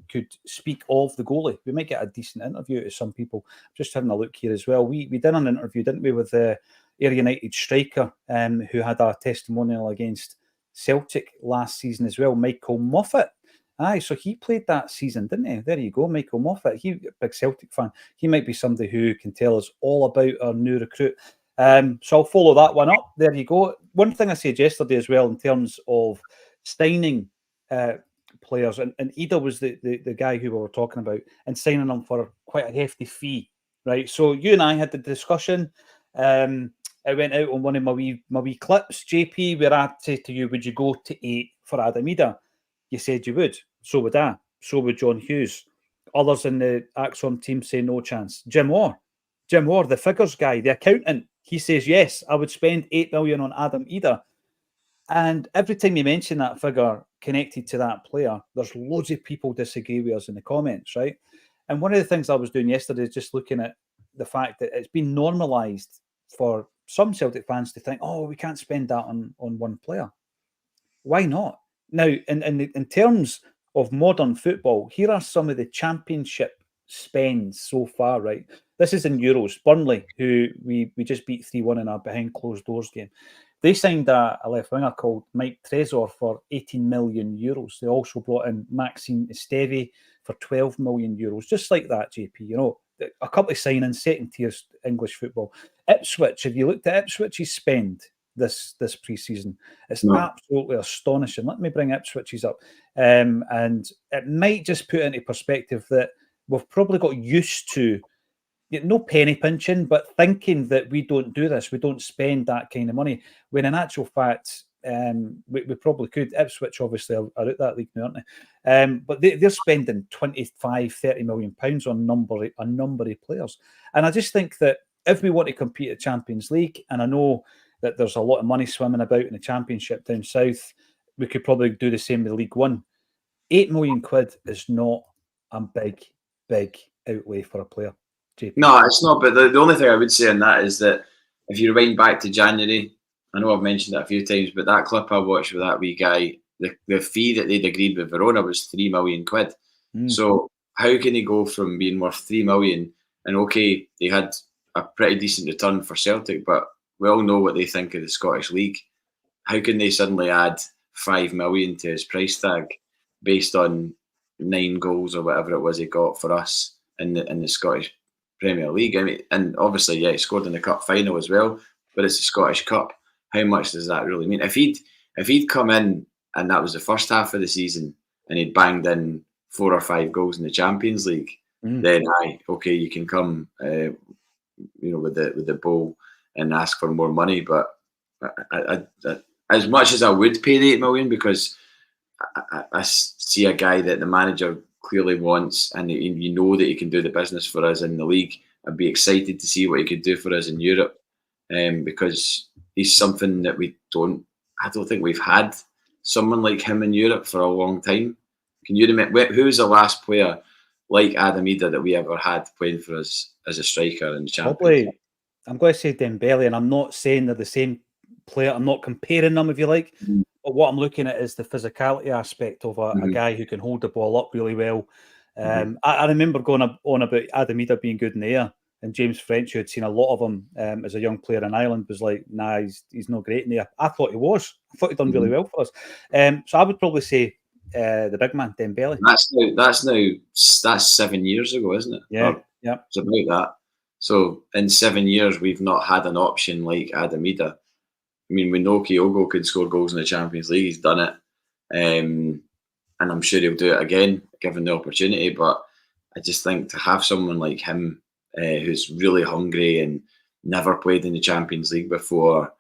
could speak of the goalie. We might get a decent interview to some people. Just having a look here as well. We did an interview, didn't we, with the Ayr United striker who had a testimonial against Celtic last season as well, Michael Moffat. Aye, so he played that season, didn't he? There you go, Michael Moffat. He's a big Celtic fan. He might be somebody who can tell us all about our new recruit. So I'll follow that one up. There you go. One thing I said yesterday as well in terms of signing players, and Idah was the guy who we were talking about, and signing them for quite a hefty fee, right? So you and I had the discussion. I went out on one of my wee clips, JP, where I said to you, would you go to 8 for Adam Idah? You said you would. So would I. So would John Hughes. Others in the Acsom team say no chance. Jim Orr, the figures guy, the accountant, he says, yes, I would spend 8 million on Adam Idah. And every time you mention that figure connected to that player, there's loads of people disagree with us in the comments, right? And one of the things I was doing yesterday is just looking at the fact that it's been normalised for some Celtic fans to think, we can't spend that on one player. Why not? Now, in terms of modern football, here are some of the championship spends so far, right? This is in euros. Burnley, who we just beat 3-1 in a behind closed doors game, they signed a left winger called Mike Trezor for 18 million euros. They also brought in Maxime Esteve for 12 million euros, just like that, JP. A couple of signings, second tier English football. Ipswich, have you looked at Ipswich's spend this pre-season? It's absolutely astonishing. Let me bring Ipswich's up. And it might just put into perspective that we've probably got used to no penny pinching, but thinking that we don't do this, we don't spend that kind of money, when in actual fact, we probably could. Ipswich obviously are out that league now, aren't they? But they're spending 25-30 million pounds on a number of players. And I just think that if we want to compete at Champions League, and I know that there's a lot of money swimming about in the Championship down south, we could probably do the same with League One. 8 million quid is not a big outlay for a player. JP. No, it's not. But the only thing I would say on that is that if you rewind back to January, I know I've mentioned that a few times, but that clip I watched with that wee guy, the fee that they'd agreed with Verona was 3 million quid. So how can he go from being worth 3 million and okay, they had a pretty decent return for Celtic, but we all know what they think of the Scottish League. How can they suddenly add 5 million to his price tag based on 9 goals or whatever it was he got for us in the Scottish Premier League? I mean, and obviously, he scored in the cup final as well, but it's the Scottish Cup. How much does that really mean? If he'd come in and that was the first half of the season and he'd banged in 4 or 5 goals in the Champions League, then okay, you can come with the bull and ask for more money. But I, as much as I would pay the 8 million, because I see a guy that the manager clearly wants, and you know that he can do the business for us in the league. I'd be excited to see what he could do for us in Europe, because he's something that I don't think we've had someone like him in Europe for a long time. Can you remember who's the last player like Idah that we ever had playing for us as a striker in the Champions League? Probably, I'm going to say Dembele, and I'm not saying they're the same player. I'm not comparing them, if you like. But what I'm looking at is the physicality aspect of a guy who can hold the ball up really well. I remember going on about Idah being good in the air, and James French, who had seen a lot of him as a young player in Ireland, was like, nah, he's not great in the air. I thought he was. I thought he'd done really well for us. So I would probably say the big man, Dembele. That's 7 years ago, isn't it? Yeah. It's about that. So in 7 years, we've not had an option like Idah. I mean, we know Kyogo could score goals in the Champions League. He's done it. And I'm sure he'll do it again, given the opportunity. But I just think to have someone like him, who's really hungry and never played in the Champions League before,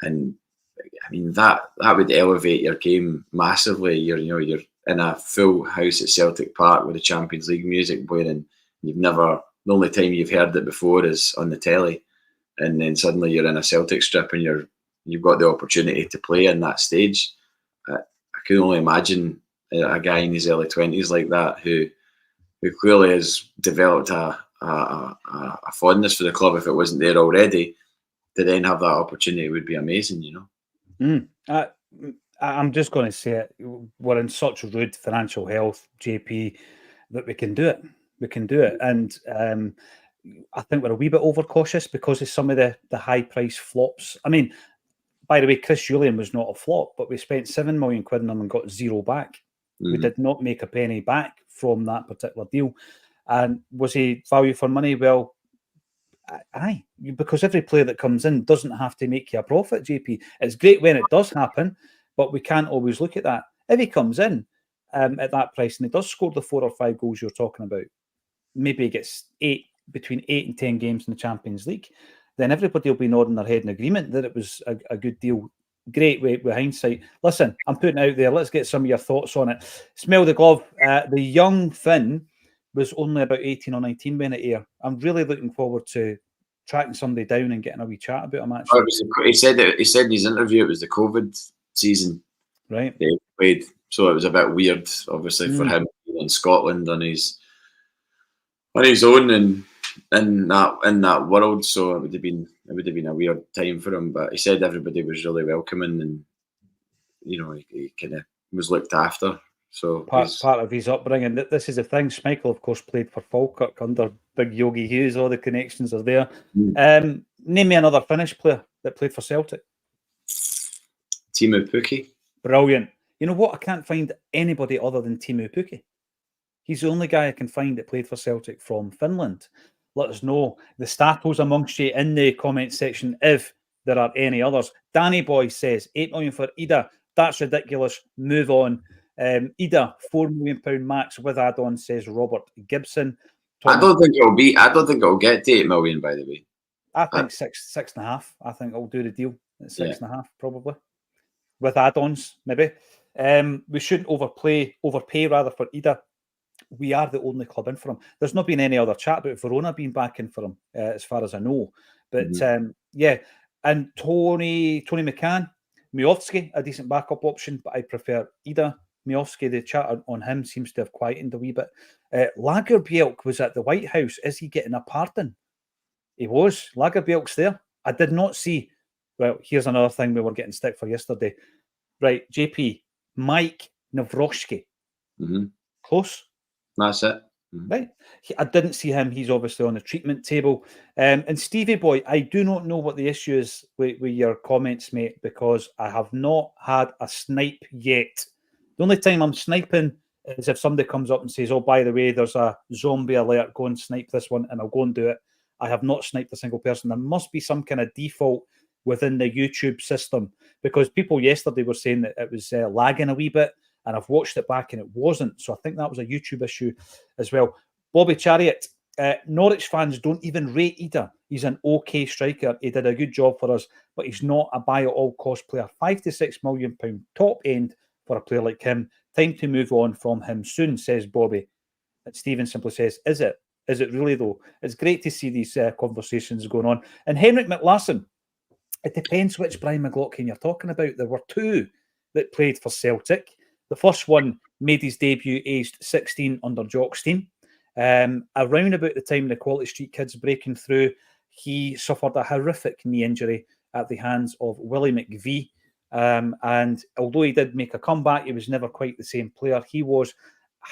and I mean that would elevate your game massively. You're in a full house at Celtic Park with the Champions League music playing, and the only time you've heard it before is on the telly, and then suddenly you're in a Celtic strip and you've got the opportunity to play in that stage. I can only imagine a guy in his early 20s like that who clearly has developed a fondness for the club, if it wasn't there already, to then have that opportunity would be amazing, I'm just going to say it. We're in such rude financial health, JP, that we can do it. We can do it. And I think we're a wee bit overcautious because of some of the high price flops. I mean, by the way, Chris Julian was not a flop, but we spent 7 million quid on him and got zero back. We did not make a penny back from that particular deal. And was he value for money? Well, aye, because every player that comes in doesn't have to make you a profit, JP. It's great when it does happen, but we can't always look at that. If he comes in at that price and he does score the 4 or 5 goals you're talking about, maybe he gets between 8 and 10 games in the Champions League, then everybody will be nodding their head in agreement that it was a good deal. Great with hindsight. Listen, I'm putting it out there. Let's get some of your thoughts on it. Smell the glove. The young Finn was only about 18 or 19 when it aired. I'm really looking forward to tracking somebody down and getting a wee chat about him, actually. He said in his interview it was the COVID season. Right. They played. So it was a bit weird, obviously, for him in Scotland on his own and in that world. So it would have been a weird time for him. But he said everybody was really welcoming, and he kind of was looked after. So part of his upbringing. This is the thing. Schmeichel, of course, played for Falkirk under Big Yogi Hughes. All the connections are there. Name me another Finnish player that played for Celtic. Teemu Pukki. Brilliant. You know what? I can't find anybody other than Teemu Pukki. He's the only guy I can find that played for Celtic from Finland. Let us know the status amongst you in the comment section if there are any others. Danny Boy says 8 million for Idah. That's ridiculous. Move on. Idah, £4 million max with add-on, says Robert Gibson. I don't think it'll get to 8 million, by the way. I think 6.5. I think I'll do the deal at 6.5, probably. With add-ons, maybe. We shouldn't overpay rather for Idah. We are the only club in for him. There's not been any other chat about Verona being back in for him, as far as I know. But yeah, and Tony McCann, Miovski, a decent backup option, but I prefer Idah. Miovski, the chat on him seems to have quietened a wee bit. Lagerbielke was at the White House. Is he getting a pardon? He was. Lagerbielke's there. I did not see. Well, here's another thing we were getting stick for yesterday. Right, JP, Mike Nawrocki. Close. That's it. Right. I didn't see him. He's obviously on the treatment table. And Stevie Boy, I do not know what the issue is with your comments, mate, because I have not had a snipe yet. The only time I'm sniping is if somebody comes up and says, oh, by the way, there's a zombie alert, go and snipe this one, and I'll go and do it. I have not sniped a single person. There must be some kind of default within the YouTube system, because people yesterday were saying that it was lagging a wee bit, and I've watched it back and it wasn't. So I think that was a YouTube issue as well. Bobby Chariot, Norwich fans don't even rate Idah. He's an okay striker. He did a good job for us, but he's not a buy-at-all-cost player. £5 to £6 million top end for a player like him. Time to move on from him soon, says Bobby. And Stephen simply says, is it? Is it really, though? It's great to see these conversations going on. And Henrik McLaughlin, it depends which Brian McLaughlin you're talking about. There were two that played for Celtic. The first one made his debut aged 16 under Jockstein. Around about the time the Quality Street kids breaking through, he suffered a horrific knee injury at the hands of Willie McVie. And although he did make a comeback, he was never quite the same player. He was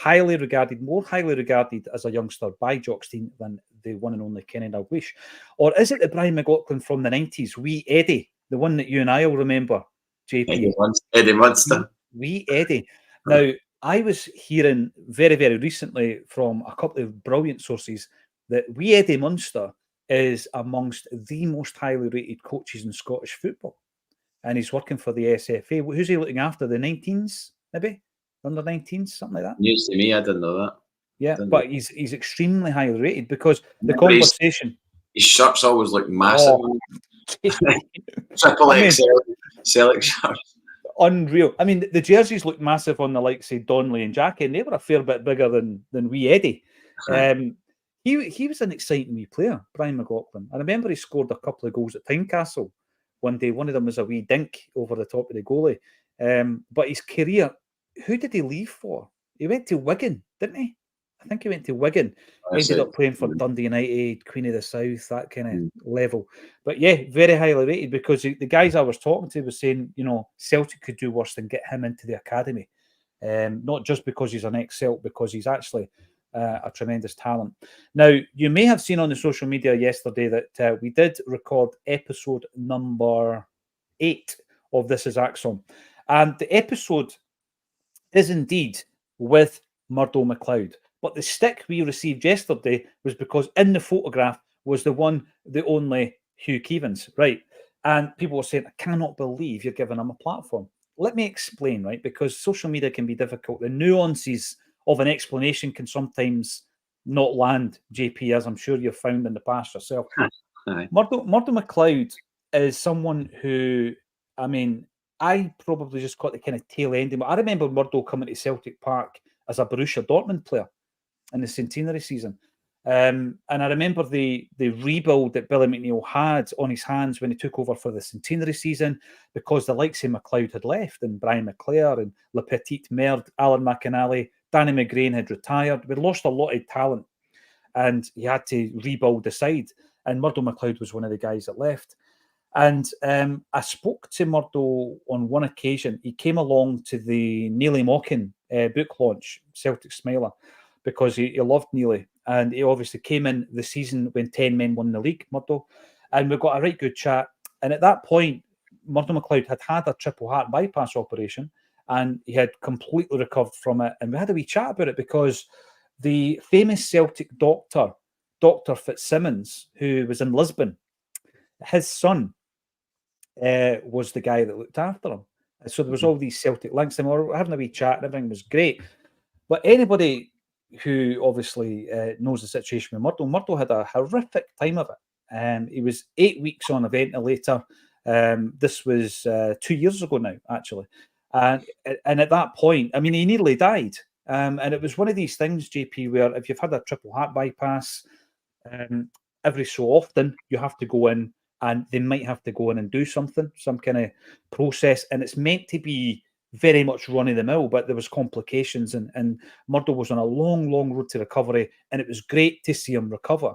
more highly regarded as a youngster by Jockstein than the one and only Kenny Dalglish. Or is it the Brian McLaughlin from the 90s, Wee Eddie, the one that you and I will remember, JP? Eddie Munster. Wee Eddie. Now, I was hearing very, very recently from a couple of brilliant sources that Wee Eddie Munster is amongst the most highly rated coaches in Scottish football. And he's working for the SFA. Who's he looking after? The 19s, maybe? Under 19s, something like that? News to me, I didn't know that. Yeah, but he's extremely highly rated because the conversation... His shirts always look massive. Triple XL Celtic shirts. Unreal. I mean, the jerseys look massive on the likes of Donnelly and Jackie, and they were a fair bit bigger than Wee Eddie. He was an exciting wee player, Brian McLaughlin. I remember he scored a couple of goals at Tynecastle one day. One of them was a wee dink over the top of the goalie. But his career, who did he leave for? He went to Wigan, didn't he? I think he went to Wigan. Ended up playing for Dundee United, Queen of the South, that kind of level. But yeah, very highly rated because the guys I was talking to was saying, Celtic could do worse than get him into the academy. Not just because he's an ex-Celt, because he's actually a tremendous talent. Now, you may have seen on the social media yesterday that we did record episode number 8 of This Is Acsom. And the episode is indeed with Murdo MacLeod. But the stick we received yesterday was because in the photograph was the only Hugh Keevins, right? And people were saying, I cannot believe you're giving him a platform. Let me explain, right? Because social media can be difficult. The nuances of an explanation can sometimes not land, JP, as I'm sure you've found in the past yourself. Murdo MacLeod is someone who, I probably just got the kind of tail end of him. I remember Murdo coming to Celtic Park as a Borussia Dortmund player in the centenary season. And I remember the rebuild that Billy McNeill had on his hands when he took over for the centenary season, because the likes of MacLeod had left, and Brian McClare and Le Petit Merd, Alan McInally, Danny McGrain had retired. We'd lost a lot of talent, and he had to rebuild the side. And Murdo MacLeod was one of the guys that left. And I spoke to Murdo on one occasion. He came along to the Neely Mockin book launch, Celtic Smiler, because he loved Neely. And he obviously came in the season when 10 men won the league, Murdo. And we got a right good chat. And at that point, Murdo MacLeod had a triple heart bypass operation, and he had completely recovered from it. And we had a wee chat about it because the famous Celtic doctor, Dr. Fitzsimmons, who was in Lisbon, his son was the guy that looked after him. So there was all these Celtic links, and we were having a wee chat, and everything was great. But anybody who obviously knows the situation with Murdo had a horrific time of it. He was 8 weeks on a ventilator. This was 2 years ago now, actually. And at that point, he nearly died. And it was one of these things, JP, where if you've had a triple heart bypass, every so often you have to go in, and they might have to go in and do something, some kind of process. And it's meant to be very much run of the mill, but there was complications, and Murdo was on a long, long road to recovery, and it was great to see him recover.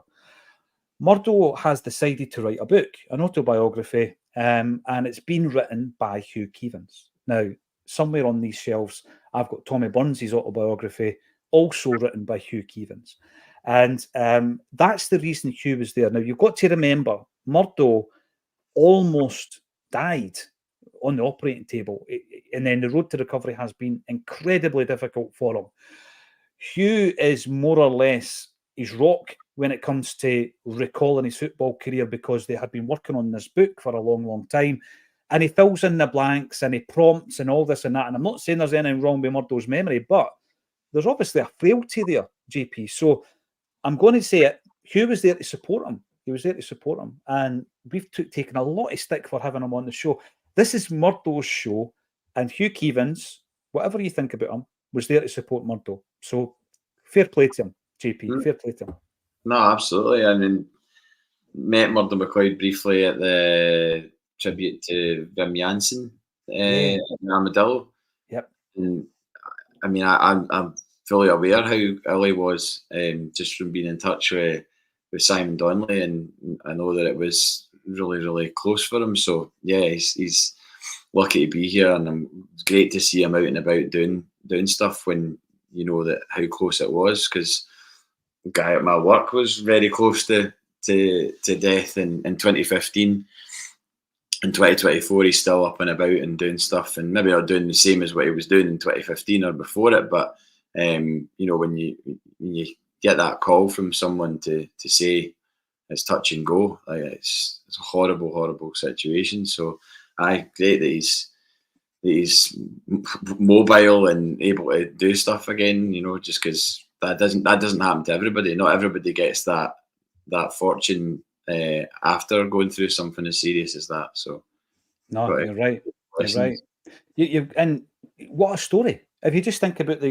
Murdo has decided to write a book, an autobiography, and it's been written by Hugh Keevins. Now, somewhere on these shelves, I've got Tommy Burns' autobiography, also written by Hugh Keevins. And that's the reason Hugh was there. Now, you've got to remember, Murdo almost died on the operating table, and then the road to recovery has been incredibly difficult for him. Hugh is more or less his rock when it comes to recalling his football career, because they had been working on this book for a long, long time, and he fills in the blanks and he prompts and all this and that. And I'm not saying there's anything wrong with Murdo's memory, but there's obviously a frailty there, JP. So I'm going to say it. Hugh was there to support him. He was there to support him. And we've taken a lot of stick for having him on the show. This is Murdo's show, and Hugh Keevins, whatever you think about him, was there to support Murdo. So fair play to him, JP. Fair play to him. No, absolutely. I mean, met Murdo MacLeod briefly at the tribute to Wim Jansen in Armadillo. Yep. And I mean, I'm fully aware how ill he was, just from being in touch with Simon Donnelly, and I know that it was really, really close for him. So yeah, he's lucky to be here, and it's great to see him out and about doing stuff when you know that how close it was, because the guy at my work was very close to death in 2015. In 2024, he's still up and about and doing stuff, and maybe not doing the same as what he was doing in 2015 or before it. But you know, when you get that call from someone to say it's touch and go, like it's a horrible situation. So great that he's mobile and able to do stuff again. You know, just because that doesn't happen to everybody. Not everybody gets that fortune after going through something as serious as that. So no, you're right. You're right. You and what a story. If you just think about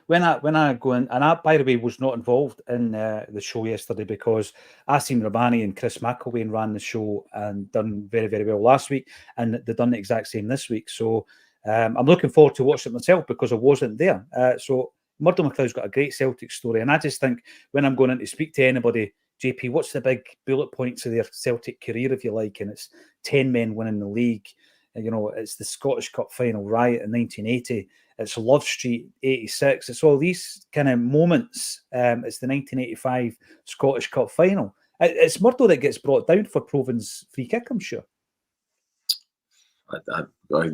when I go in, and I, by the way, was not involved in the show yesterday because Asim Rabani and Chris McElwain ran the show and done very, very well last week, and they've done the exact same this week. So I'm looking forward to watching it myself because I wasn't there. So Murdo MacLeod's got a great Celtic story, and I just think when I'm going in to speak to anybody, JP, what's the big bullet points of their Celtic career, if you like? And it's 10 men winning the league. You know, it's the Scottish Cup final riot in 1980. It's Love Street 86. It's all these kind of moments. It's the 1985 Scottish Cup final. It's Murdo that gets brought down for Proven's free kick, I'm sure.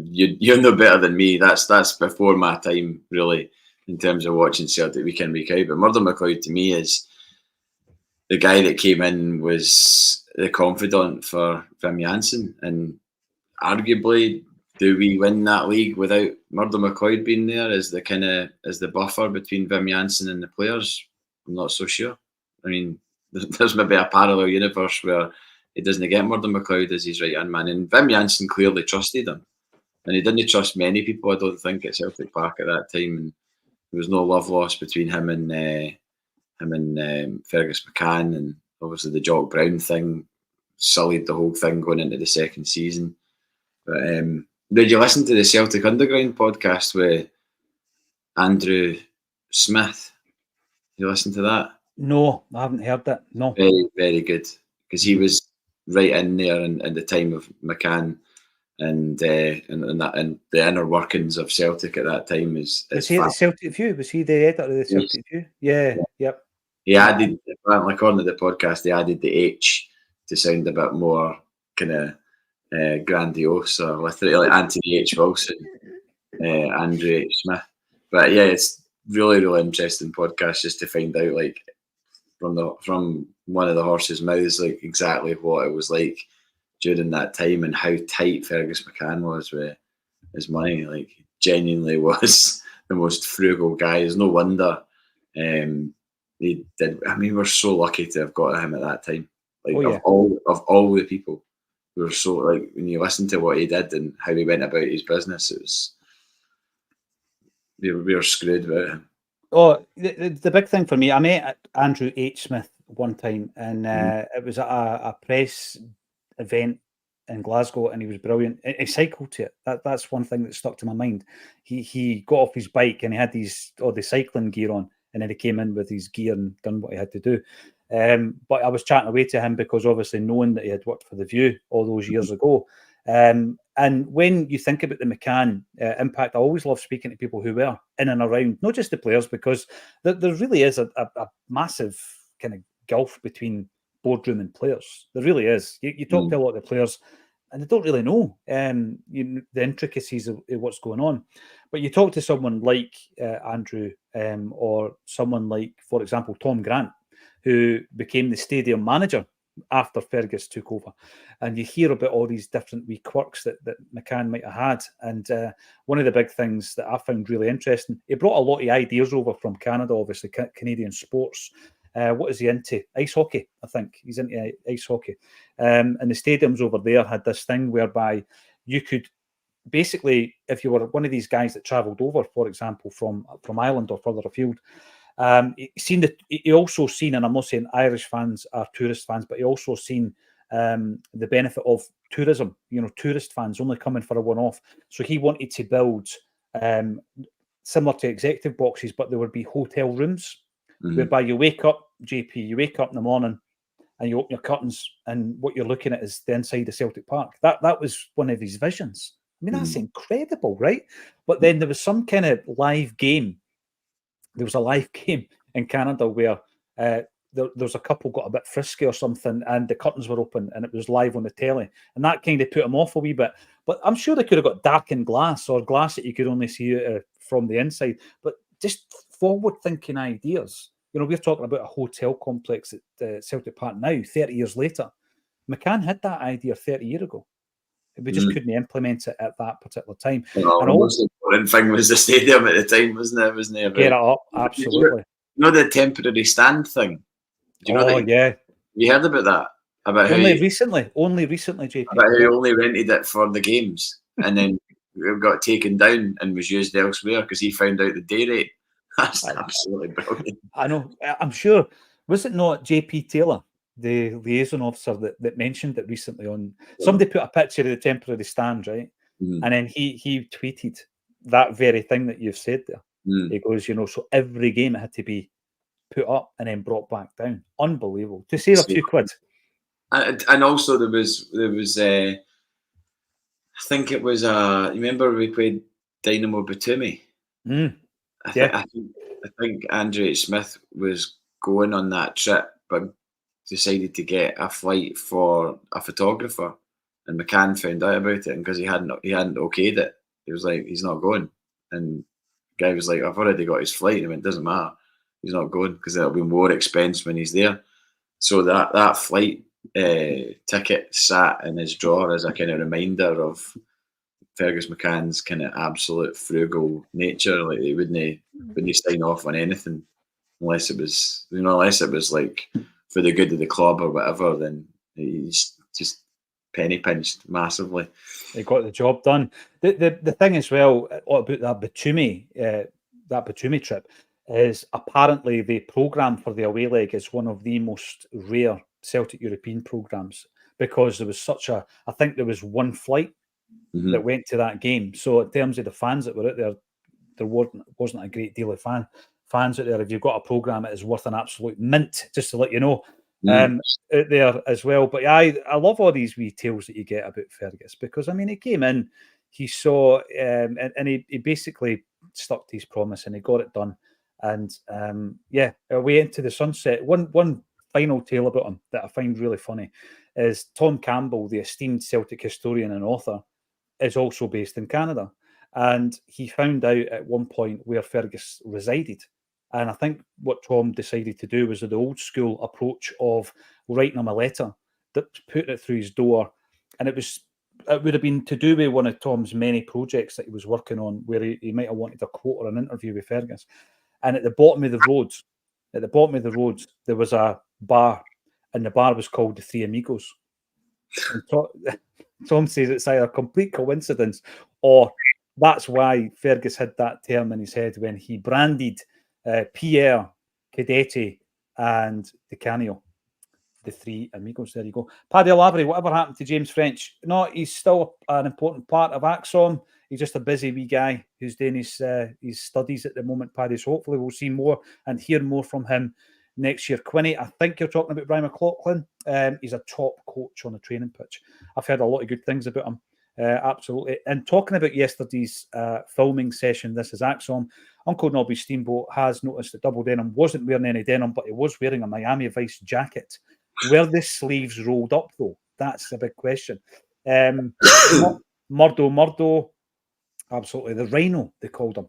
You know better than me. That's before my time, really, in terms of watching Celtic week in, week out. But Murdo MacLeod to me is the guy that came in, was the confidant for Wim Jansen, and arguably, do we win that league without Murdo MacLeod being there as the buffer between Wim Jansen and the players? I'm not so sure. I mean, there's maybe a parallel universe where he doesn't get Murdo MacLeod as his right hand man, and Wim Jansen clearly trusted him, and he didn't trust many people, I don't think, at Celtic Park at that time. And there was no love lost between him and Fergus McCann, and obviously the Jock Brown thing sullied the whole thing going into the second season. But did you listen to the Celtic Underground podcast with Andrew Smith? You listen to that? No, I haven't heard that. No. Very, very good, because he was right in there in the time of McCann and the inner workings of Celtic at that time. Was he at the Celtic View? Was he the editor of the Celtic View? Yeah. Yep. He added, according to the podcast, he added the H to sound a bit more kind of grandiose, or literally like Anthony H. Wilson, Andrew H. Smith. But yeah, it's really, really interesting podcast just to find out, like, from one of the horse's mouths, like exactly what it was like during that time and how tight Fergus McCann was with his money. Like, genuinely was the most frugal guy. There's no wonder he did. I mean, we're so lucky to have got him at that time. Like, of all the people. We were so, like, when you listen to what he did and how he went about his business, it was, we were screwed with him. Oh, the big thing for me, I met Andrew H. Smith one time, and it was a press event in Glasgow, and he was brilliant. He cycled to it. That's one thing that stuck to my mind. He got off his bike and he had the cycling gear on, and then he came in with his gear and done what he had to do. But I was chatting away to him because obviously knowing that he had worked for The View all those years ago. And when you think about the McCann impact, I always love speaking to people who were in and around, not just the players, because there really is a massive kind of gulf between boardroom and players. There really is. You talk to a lot of the players and they don't really know the intricacies of what's going on. But you talk to someone like Andrew or someone like, for example, Tom Grant, who became the stadium manager after Fergus took over. And you hear about all these different wee quirks that McCann might have had. And one of the big things that I found really interesting, he brought a lot of ideas over from Canada, obviously, Canadian sports. What is he into? Ice hockey, I think. He's into ice hockey. And the stadiums over there had this thing whereby you could basically, if you were one of these guys that travelled over, for example, from Ireland or further afield, he also seen, and I'm not saying Irish fans are tourist fans, but he also seen the benefit of tourism. Tourist fans only coming for a one-off. So he wanted to build similar to executive boxes, but there would be hotel rooms whereby you wake up, JP, you wake up in the morning and you open your curtains, and what you're looking at is the inside of Celtic Park. That was one of his visions. I mean, that's incredible, right? But then there was some kind of live game. There was a live game in Canada where there was a couple got a bit frisky or something, and the curtains were open and it was live on the telly, and that kind of put him off a wee bit. But I'm sure they could have got darkened glass or glass that you could only see from the inside. But just forward-thinking ideas. We're talking about a hotel complex at Celtic Park now, 30 years later. McCann had that idea 30 years ago. We just couldn't implement it at that particular time. Well, and the most important thing was the stadium at the time, wasn't it? Wasn't it? Get it up, absolutely. The temporary stand thing. Do you know that? Yeah. You heard about that? About only recently, JP. About how he only rented it for the games, and then it got taken down and was used elsewhere because he found out the day rate. That's absolutely brilliant. I know. I'm sure. Was it not JP Taylor, the liaison officer, that mentioned it recently on? Somebody put a picture of the temporary stand, right? And then he tweeted that very thing that you've said there. He goes, so every game it had to be put up and then brought back down. Unbelievable. To save a few quid. And also there was I think it was you remember we played Dynamo Batumi? I think Andrew Smith was going on that trip, but decided to get a flight for a photographer, and McCann found out about it, and because he hadn't okayed it, he was like, he's not going. And the guy was like, I've already got his flight. And he went, doesn't matter, he's not going because it'll be more expense when he's there. So that flight ticket sat in his drawer as a kind of reminder of Fergus McCann's kind of absolute frugal nature. Like he wouldn't sign off on anything unless it was like for the good of the club or whatever. Then he's just penny pinched massively. He got the job done. The thing as well about that Batumi trip is apparently the programme for the away leg is one of the most rare Celtic European programmes, because there was I think there was one flight that went to that game. So in terms of the fans that were out there, there wasn't a great deal of fans out there. If you've got a programme, it is worth an absolute mint, just to let you know, out there as well. But I love all these wee tales that you get about Fergus, because I mean, he came in, he saw, and he basically stuck to his promise and he got it done. And away into the sunset. One final tale about him that I find really funny is Tom Campbell, the esteemed Celtic historian and author, is also based in Canada. And he found out at one point where Fergus resided. And I think what Tom decided to do was the old school approach of writing him a letter, putting it through his door. And it would have been to do with one of Tom's many projects that he was working on, where he might have wanted a quote or an interview with Fergus. And at the bottom of the roads, there was a bar, and the bar was called the Three Amigos. And Tom says it's either a complete coincidence or that's why Fergus had that term in his head when he branded Pierre, Cadete, and Di Canio, the Three Amigos. There you go. Paddy Lavery, whatever happened to James French? No, he's still an important part of Acsom. He's just a busy wee guy who's doing his studies at the moment, Paddy. So hopefully we'll see more and hear more from him next year. Quinny, I think you're talking about Brian McLaughlin. He's a top coach on the training pitch. I've heard a lot of good things about him. Absolutely. And talking about yesterday's filming session, this is Acsom. Uncle Nobby Steamboat has noticed that Double Denim wasn't wearing any denim, but he was wearing a Miami Vice jacket. Were the sleeves rolled up, though? That's the big question. Murdo, absolutely. The Rhino, they called him.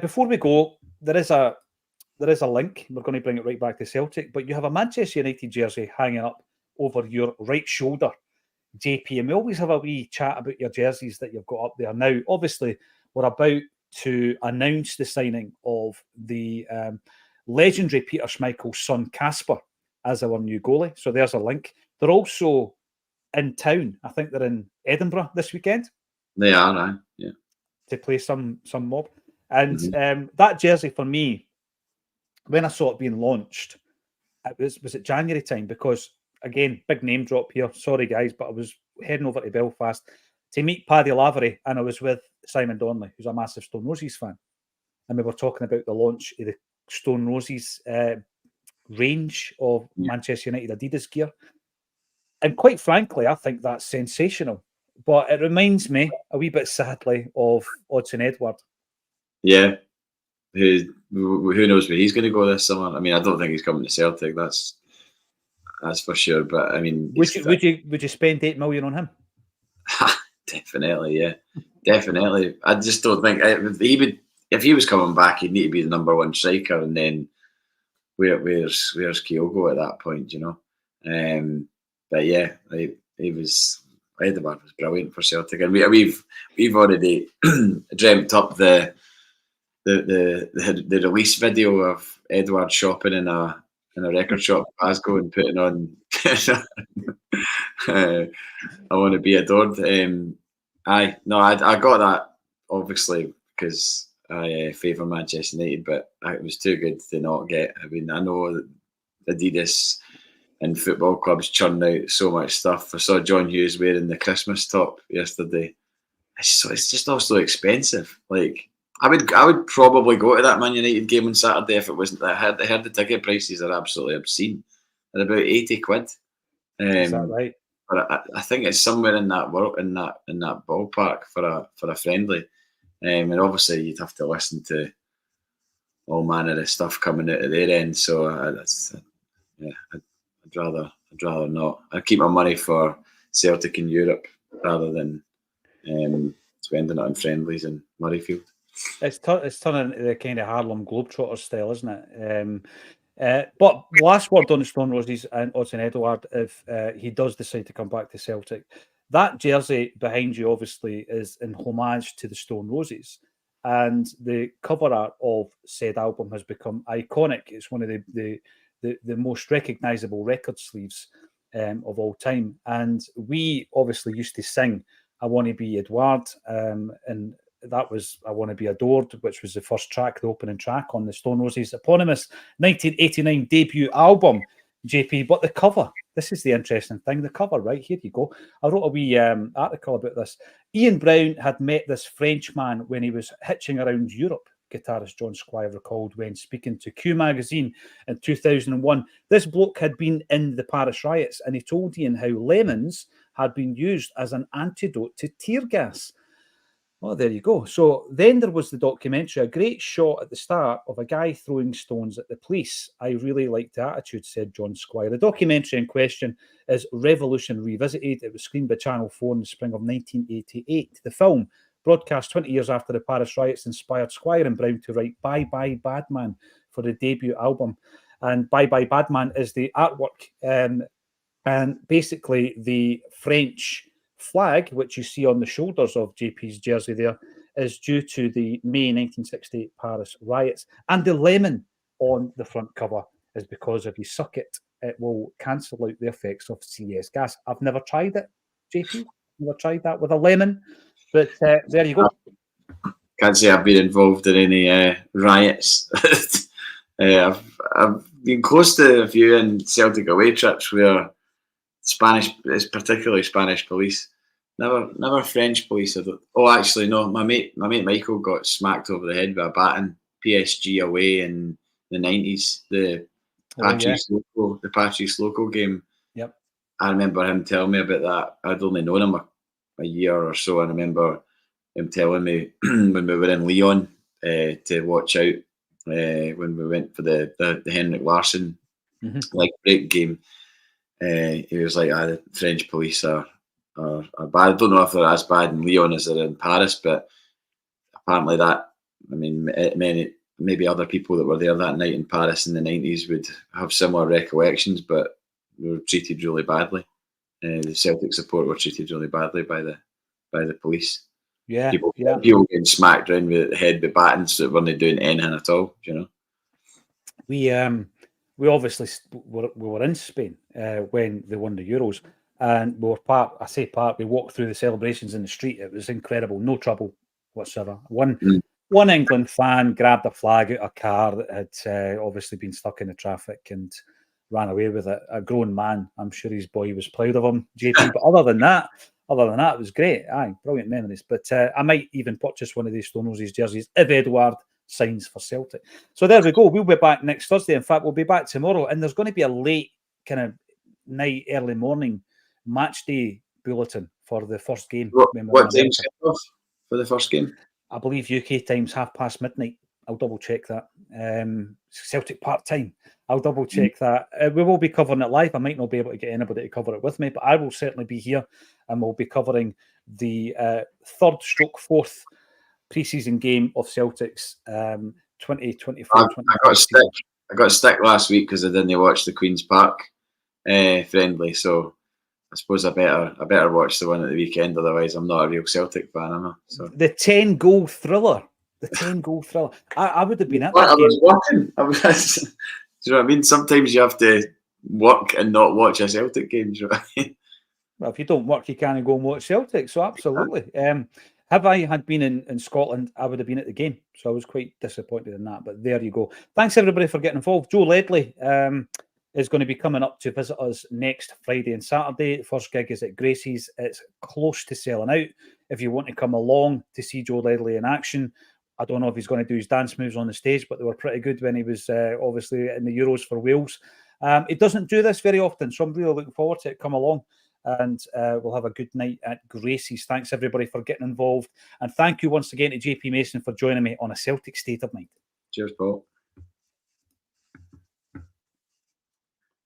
Before we go, there is a link. We're going to bring it right back to Celtic, but you have a Manchester United jersey hanging up over your right shoulder, JP, and we always have a wee chat about your jerseys that you've got up there. Now, obviously, we're about to announce the signing of the legendary Peter Schmeichel's son Kasper as our new goalie. So there's a link. They're also in town. I think they're in Edinburgh this weekend. They are, right? Yeah. To play some mob. And that jersey for me, when I saw it being launched, it was at January time, because again, big name drop here. Sorry guys, but I was heading over to Belfast to meet Paddy Lavery, and I was with Simon Donnelly, who's a massive Stone Roses fan. And we were talking about the launch of the Stone Roses range of Manchester United Adidas gear. And quite frankly, I think that's sensational. But it reminds me a wee bit sadly of Odsonne Edouard. Yeah. Who knows where he's going to go this summer? I mean, I don't think he's coming to Celtic. That's for sure. But I mean, would you spend $8 million on him? Definitely, yeah, definitely. I just don't think if he was coming back, he'd need to be the number one striker, and then where's Kyogo at that point, you know? But yeah, Edouard was brilliant for Celtic, and we've already dreamt up the release video of Edouard shopping in a record shop in Glasgow and putting on I Want to Be Adored. I got that obviously because I favour Manchester United, but it was too good to not get. I mean, I know that Adidas and football clubs churn out so much stuff. I saw John Hughes wearing the Christmas top yesterday. It's just also expensive. Like, I would probably go to that Man United game on Saturday if it wasn't. I heard the ticket prices are absolutely obscene. They're about 80 quid. Is that right? But I think it's somewhere in that ballpark for a friendly. And obviously you'd have to listen to all manner of stuff coming out of their end. So I'd rather not. I'd keep my money for Celtic in Europe rather than spending it on friendlies in Murrayfield. It's turning into the kind of Harlem Globetrotters style, isn't it? But last word on the Stone Roses and Odsonne Edouard, if he does decide to come back to Celtic, that jersey behind you obviously is in homage to the Stone Roses, and the cover art of said album has become iconic. It's one of the most recognisable record sleeves of all time, and we obviously used to sing "I Want to Be Edouard," and that was "I Want to Be Adored," which was the first track, the opening track on the Stone Roses' eponymous 1989 debut album, JP. But the cover, this is the interesting thing, the cover, right? Here you go. I wrote a wee article about this. Ian Brown had met this Frenchman when he was hitching around Europe, guitarist John Squire recalled when speaking to Q magazine in 2001. This bloke had been in the Paris riots, and he told Ian how lemons had been used as an antidote to tear gas. Oh, there you go. So then there was the documentary, a great shot at the start of a guy throwing stones at the police. I really liked the attitude, said John Squire. The documentary in question is Revolution Revisited. It was screened by Channel 4 in the spring of 1988. The film, broadcast 20 years after the Paris riots, inspired Squire and Brown to write Bye Bye Badman for the debut album. And Bye Bye Badman is the artwork. And basically the French flag, which you see on the shoulders of JP's jersey there, is due to the May 1968 Paris riots. And the lemon on the front cover is because if you suck it, it will cancel out the effects of CS gas. I've never tried it, JP. Never tried that with a lemon. But there you go. Can't say I've been involved in any riots. I've been close to a few in Celtic away trips where Spanish, it's particularly Spanish police. Never French police. Actually, no. My mate Michael got smacked over the head with a baton. PSG away in the 90s. The Patrice Loco game. Yep. I remember him telling me about that. I'd only known him a year or so. I remember him telling me when we were in Lyon to watch out when we went for the Henrik Larsson break game. He was like, the French police are bad. I don't know if they're as bad in Lyon as they're in Paris, but apparently maybe other people that were there that night in Paris in the 90s would have similar recollections, but we were treated really badly. The Celtic support were treated really badly by the police. Yeah, people getting smacked around with the head with batons that weren't doing anything at all, you know. we obviously we were in Spain when they won the Euros, and we were part. I say part. We walked through the celebrations in the street. It was incredible. No trouble whatsoever. One England fan grabbed a flag out of a car that had obviously been stuck in the traffic and ran away with it. A grown man. I'm sure his boy was proud of him, JP. But other than that, it was great. Aye, brilliant memories. But I might even purchase one of these Stone Roses jerseys if Edouard signs for Celtic. So there we go. We'll be back next Thursday. In fact, we'll be back tomorrow. And there's going to be a late kind of night, early morning match day bulletin for the first game. What time's off for the first game? I believe UK time's midnight. I'll double check that. Celtic part-time. I'll double check that. We will be covering it live. I might not be able to get anybody to cover it with me, but I will certainly be here, and we'll be covering the fourth pre-season game of Celtic's 2024. I got stick last week because I didn't watch the Queen's Park friendly, so I suppose I better watch the one at the weekend. Otherwise, I'm not a real Celtic fan, am I? So the 10-goal thriller. The 10-goal thriller. I would have been at that I game. was working. Do you know what I mean? Sometimes you have to work and not watch a Celtic game. Do you know what I mean? Well, if you don't work, you can't go and watch Celtic. So absolutely. Have I had been in Scotland, I would have been at the game. So I was quite disappointed in that. But there you go. Thanks, everybody, for getting involved. Joe Ledley is going to be coming up to visit us next Friday and Saturday. The first gig is at Gracie's. It's close to selling out. If you want to come along to see Joe Ledley in action, I don't know if he's going to do his dance moves on the stage, but they were pretty good when he was obviously in the Euros for Wales. He doesn't do this very often, so I'm really looking forward to it. Come along, and we'll have a good night at Gracie's. Thanks, everybody, for getting involved. And thank you once again to JP Mason for joining me on A Celtic State of Mind. Cheers, Paul.